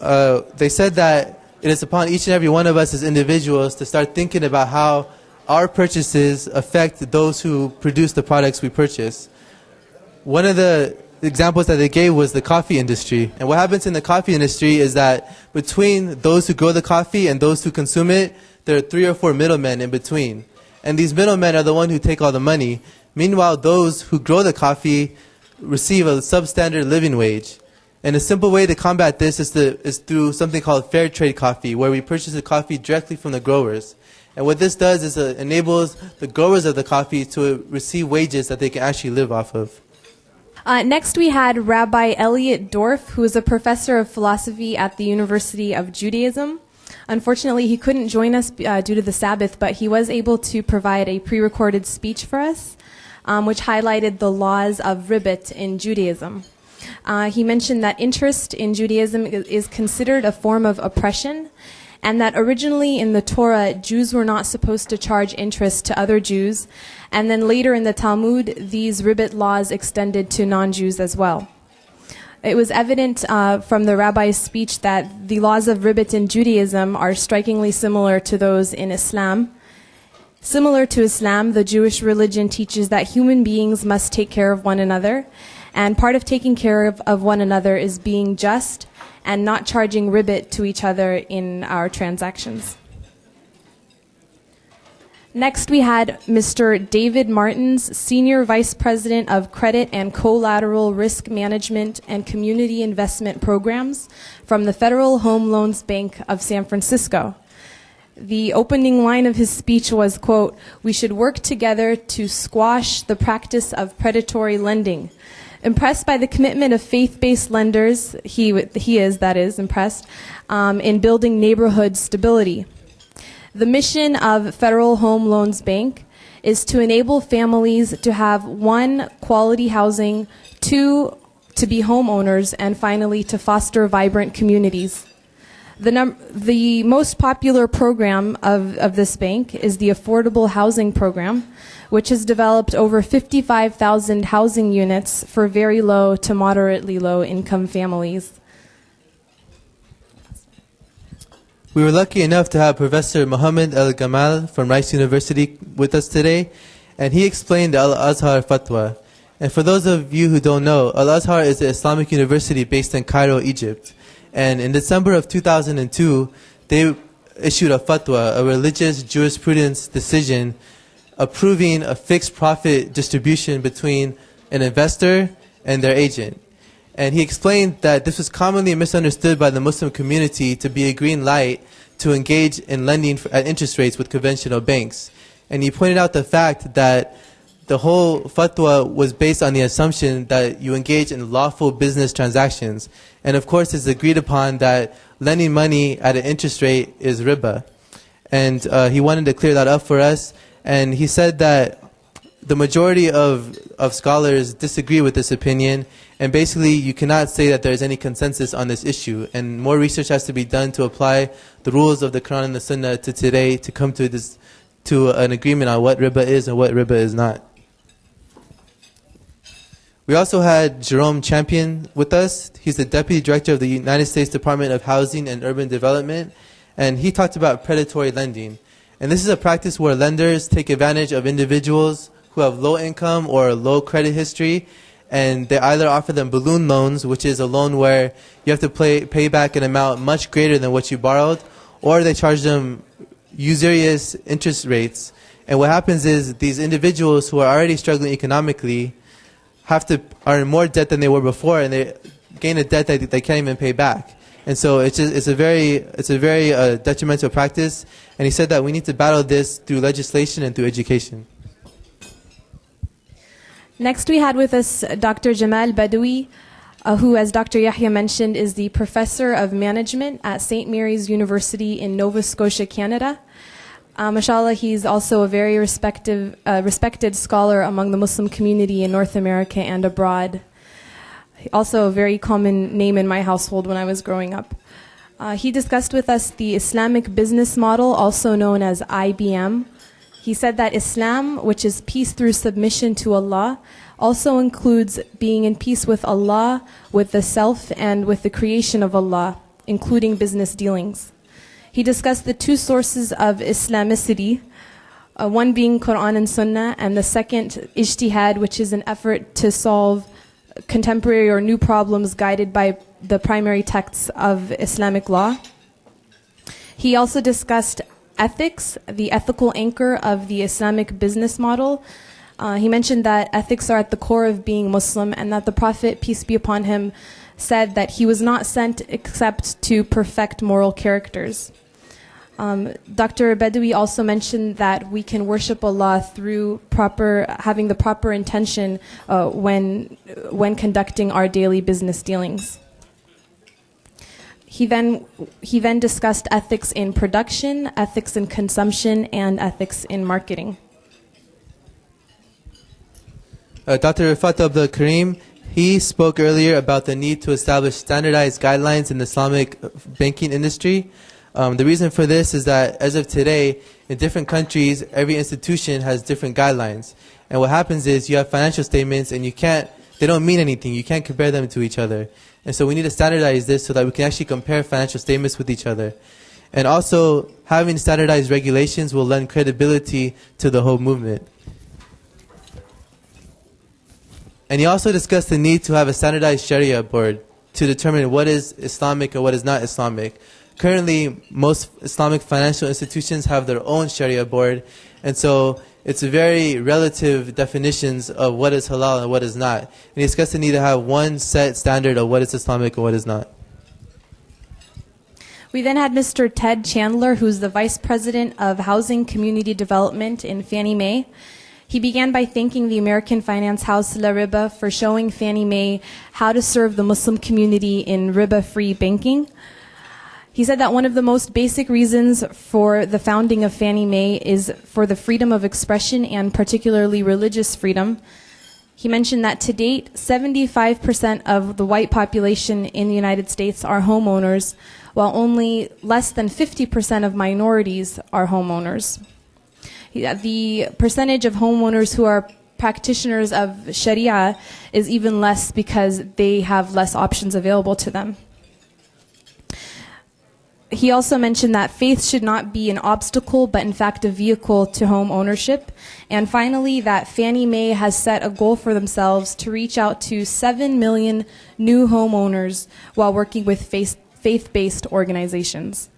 They said that it is upon each and every one of us as individuals to start thinking about how our purchases affect those who produce the products we purchase. One of the examples that they gave was the coffee industry. And what happens in the coffee industry is that between those who grow the coffee and those who consume it, there are 3 or 4 middlemen in between. And these middlemen are the ones who take all the money. Meanwhile, those who grow the coffee receive a substandard living wage. And a simple way to combat this is through something called fair trade coffee, where we purchase the coffee directly from the growers. And what this does is it enables the growers of the coffee to receive wages that they can actually live off of. Next, we had Rabbi Elliot Dorff, who is a professor of philosophy at the University of Judaism. Unfortunately, he couldn't join us due to the Sabbath, but he was able to provide a pre-recorded speech for us, which highlighted the laws of ribat in Judaism. He mentioned that interest in Judaism is considered a form of oppression, and that originally in the Torah, Jews were not supposed to charge interest to other Jews, and then later in the Talmud, these ribat laws extended to non-Jews as well. It was evident from the rabbi's speech that the laws of ribat in Judaism are strikingly similar to those in Islam. Similar to Islam, the Jewish religion teaches that human beings must take care of one another, and part of taking care of one another is being just and not charging ribat to each other in our transactions. Next, we had Mr. David Martins, Senior Vice President of Credit and Collateral Risk Management and Community Investment Programs from the Federal Home Loans Bank of San Francisco. The opening line of his speech was, quote, "We should work together to squash the practice of predatory lending." Impressed by the commitment of faith-based lenders, he is impressed, in building neighborhood stability. The mission of Federal Home Loans Bank is to enable families to have 1, quality housing, 2, to be homeowners, and finally to foster vibrant communities. The most popular program of this bank is the Affordable Housing Program, which has developed over 55,000 housing units for very low to moderately low income families. We were lucky enough to have Professor Muhammad Al-Gamal from Rice University with us today, and he explained the Al-Azhar Fatwa. And for those of you who don't know, Al-Azhar is an Islamic university based in Cairo, Egypt. And in December of 2002, they issued a fatwa, a religious jurisprudence decision, approving a fixed profit distribution between an investor and their agent. And he explained that this was commonly misunderstood by the Muslim community to be a green light to engage in lending at interest rates with conventional banks. And he pointed out the fact that the whole fatwa was based on the assumption that you engage in lawful business transactions. And of course, it's agreed upon that lending money at an interest rate is riba. And he wanted to clear that up for us. And he said that the majority of scholars disagree with this opinion. And basically, you cannot say that there is any consensus on this issue. And more research has to be done to apply the rules of the Quran and the Sunnah to today to come to an agreement on what riba is and what riba is not. We also had Jerome Champion with us. He's the Deputy Director of the United States Department of Housing and Urban Development, and he talked about predatory lending. And this is a practice where lenders take advantage of individuals who have low income or low credit history, and they either offer them balloon loans, which is a loan where you have to pay back an amount much greater than what you borrowed, or they charge them usurious interest rates. And what happens is these individuals who are already struggling economically are in more debt than they were before, and they gain a debt that they can't even pay back. And so it's a very detrimental practice. And he said that we need to battle this through legislation and through education. Next, we had with us Dr. Jamal Badawi, who, as Dr. Yahya mentioned, is the Professor of Management at St. Mary's University in Nova Scotia, Canada. Mashallah, he's also a very respected scholar among the Muslim community in North America and abroad. Also a very common name in my household when I was growing up. He discussed with us the Islamic business model, also known as IBM. He said that Islam, which is peace through submission to Allah, also includes being in peace with Allah, with the self, and with the creation of Allah, including business dealings. He discussed the 2 sources of Islamicity, one being Quran and Sunnah, and the second, Ijtihad, which is an effort to solve contemporary or new problems guided by the primary texts of Islamic law. He also discussed ethics, the ethical anchor of the Islamic business model. He mentioned that ethics are at the core of being Muslim, and that the Prophet, peace be upon him, said that he was not sent except to perfect moral characters. Dr. Badawi also mentioned that we can worship Allah through having the proper intention when conducting our daily business dealings. He then discussed ethics in production, ethics in consumption, and ethics in marketing. Dr. Rifat Abdul Karim, he spoke earlier about the need to establish standardized guidelines in the Islamic banking industry. The reason for this is that as of today, in different countries, every institution has different guidelines. And what happens is you have financial statements and they don't mean anything. You can't compare them to each other. And so we need to standardize this so that we can actually compare financial statements with each other. And also, having standardized regulations will lend credibility to the whole movement. And he also discussed the need to have a standardized Sharia board to determine what is Islamic and what is not Islamic. Currently, most Islamic financial institutions have their own Sharia board, and so it's very relative definitions of what is halal and what is not. And he discussed the need to have one set standard of what is Islamic and what is not. We then had Mr. Ted Chandler, who's the Vice President of Housing Community Development in Fannie Mae. He began by thanking the American finance house LARIBA for showing Fannie Mae how to serve the Muslim community in riba-free banking. He said that one of the most basic reasons for the founding of Fannie Mae is for the freedom of expression and particularly religious freedom. He mentioned that to date, 75% of the white population in the United States are homeowners, while only less than 50% of minorities are homeowners. The percentage of homeowners who are practitioners of Sharia is even less because they have less options available to them. He also mentioned that faith should not be an obstacle, but in fact a vehicle to home ownership. And finally, that Fannie Mae has set a goal for themselves to reach out to 7 million new homeowners while working with faith-based organizations.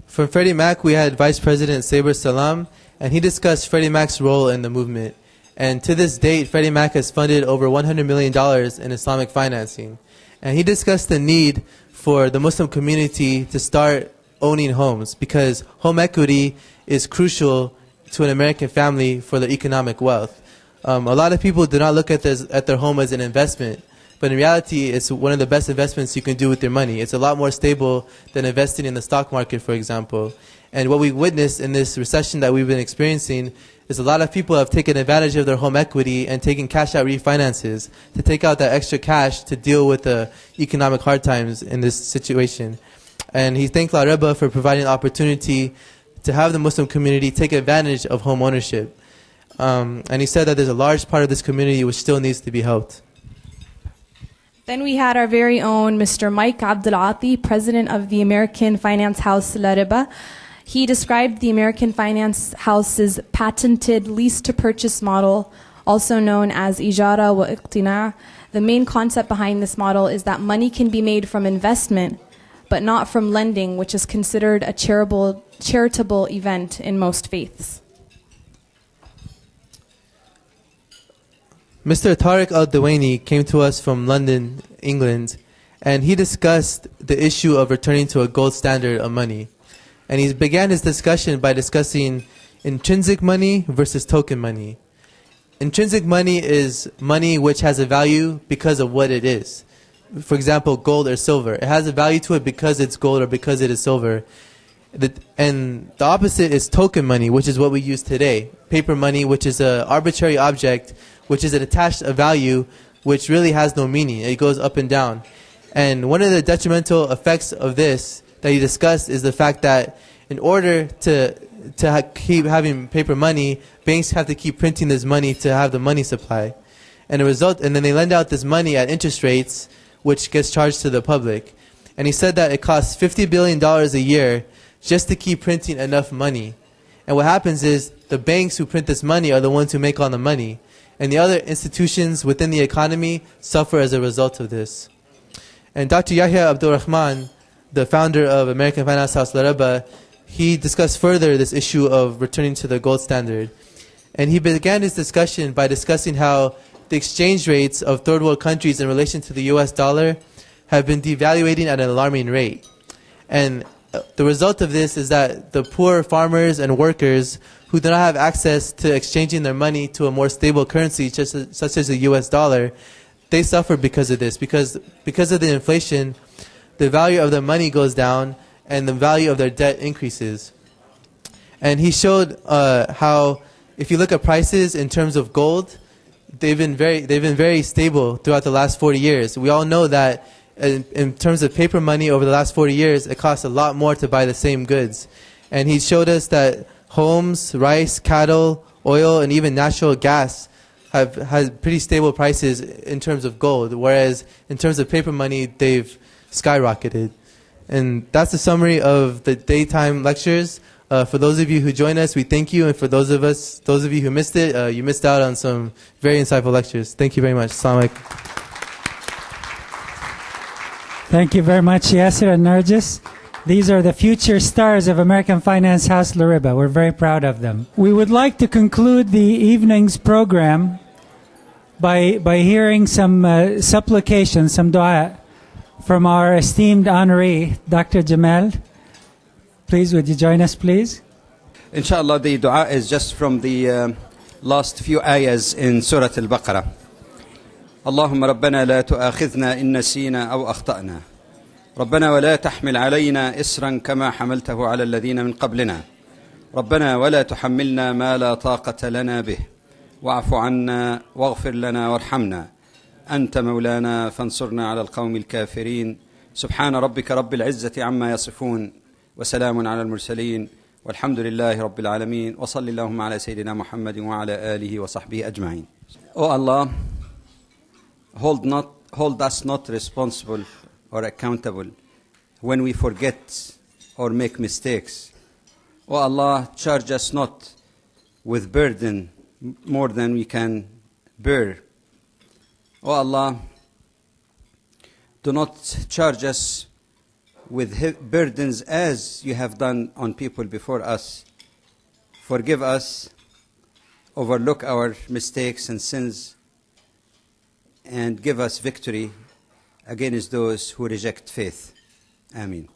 From Freddie Mac, we had Vice President Saber Salam, and he discussed Freddie Mac's role in the movement. And to this date, Freddie Mac has funded over $100 million in Islamic financing. And he discussed the need for the Muslim community to start owning homes because home equity is crucial to an American family for their economic wealth. A lot of people do not look at their home as an investment, but in reality, it's one of the best investments you can do with your money. It's a lot more stable than investing in the stock market, for example. And what we witnessed in this recession that we've been experiencing is a lot of people have taken advantage of their home equity and taken cash-out refinances to take out that extra cash to deal with the economic hard times in this situation. And he thanked LARIBA for providing the opportunity to have the Muslim community take advantage of home ownership. And he said that there's a large part of this community which still needs to be helped. Then we had our very own Mr. Mike Abdulati, president of the American finance house LARIBA. He described the American Finance House's patented lease-to-purchase model, also known as ijara wa iqtina. The main concept behind this model is that money can be made from investment, but not from lending, which is considered a charitable event in most faiths. Mr. Tariq Al-Dawaini came to us from London, England, and he discussed the issue of returning to a gold standard of money. And he began his discussion by discussing intrinsic money versus token money. Intrinsic money is money which has a value because of what it is. For example, gold or silver. It has a value to it because it's gold or because it is silver. And the opposite is token money, which is what we use today. Paper money, which is an arbitrary object, which is attached a value which really has no meaning. It goes up and down. And one of the detrimental effects of this that he discussed is the fact that in order to keep having paper money, banks have to keep printing this money to have the money supply. And then they lend out this money at interest rates, which gets charged to the public. And he said that it costs $50 billion a year just to keep printing enough money. And what happens is the banks who print this money are the ones who make all the money. And the other institutions within the economy suffer as a result of this. And Dr. Yahya Abdul Rahman, the founder of American Finance House LARIBA, he discussed further this issue of returning to the gold standard. And he began his discussion by discussing how the exchange rates of third world countries in relation to the US dollar have been devaluating at an alarming rate. And the result of this is that the poor farmers and workers who do not have access to exchanging their money to a more stable currency such as the US dollar, they suffer because of this. Because of the inflation, the value of their money goes down and the value of their debt increases. And he showed how if you look at prices in terms of gold, they've been very stable throughout the last 40 years. We all know that in terms of paper money over the last 40 years, it costs a lot more to buy the same goods. And he showed us that homes, rice, cattle, oil, and even natural gas have pretty stable prices in terms of gold, whereas in terms of paper money, they've skyrocketed. And that's the summary of the daytime lectures. For those of you who joined us, we thank you, and for those of you who missed it, you missed out on some very insightful lectures. Thank you very much. Assalamu alaikum. Thank you very much, Yasser and Nargis. These are the future stars of American Finance House LARIBA. We're very proud of them. We would like to conclude the evening's program by hearing some supplication, some dua from our esteemed honoree, Dr. Jamal. Please, would you join us, please? Inshallah, the dua is just from the last few ayahs in Surah Al-Baqarah. اللهم ربنا لا تؤاخذنا إن نسينا أو أخطأنا ربنا ولا تحمل علينا إسرا كما حملته على الذين من قبلنا ربنا ولا تحملنا ما لا طاقة لنا به واعف عنا واغفر لنا وارحمنا أنت مولانا فانصرنا على القوم الكافرين سبحان ربك رب العزة عما يصفون وسلام على المرسلين والحمد لله رب العالمين وصل اللهم على سيدنا محمد وعلى آله وصحبه أجمعين. O Allah, hold us not responsible or accountable when we forget or make mistakes. O Allah, charge us not with burden more than we can bear. O Allah, do not charge us with burdens as you have done on people before us. Forgive us, overlook our mistakes and sins, and give us victory against those who reject faith. Ameen.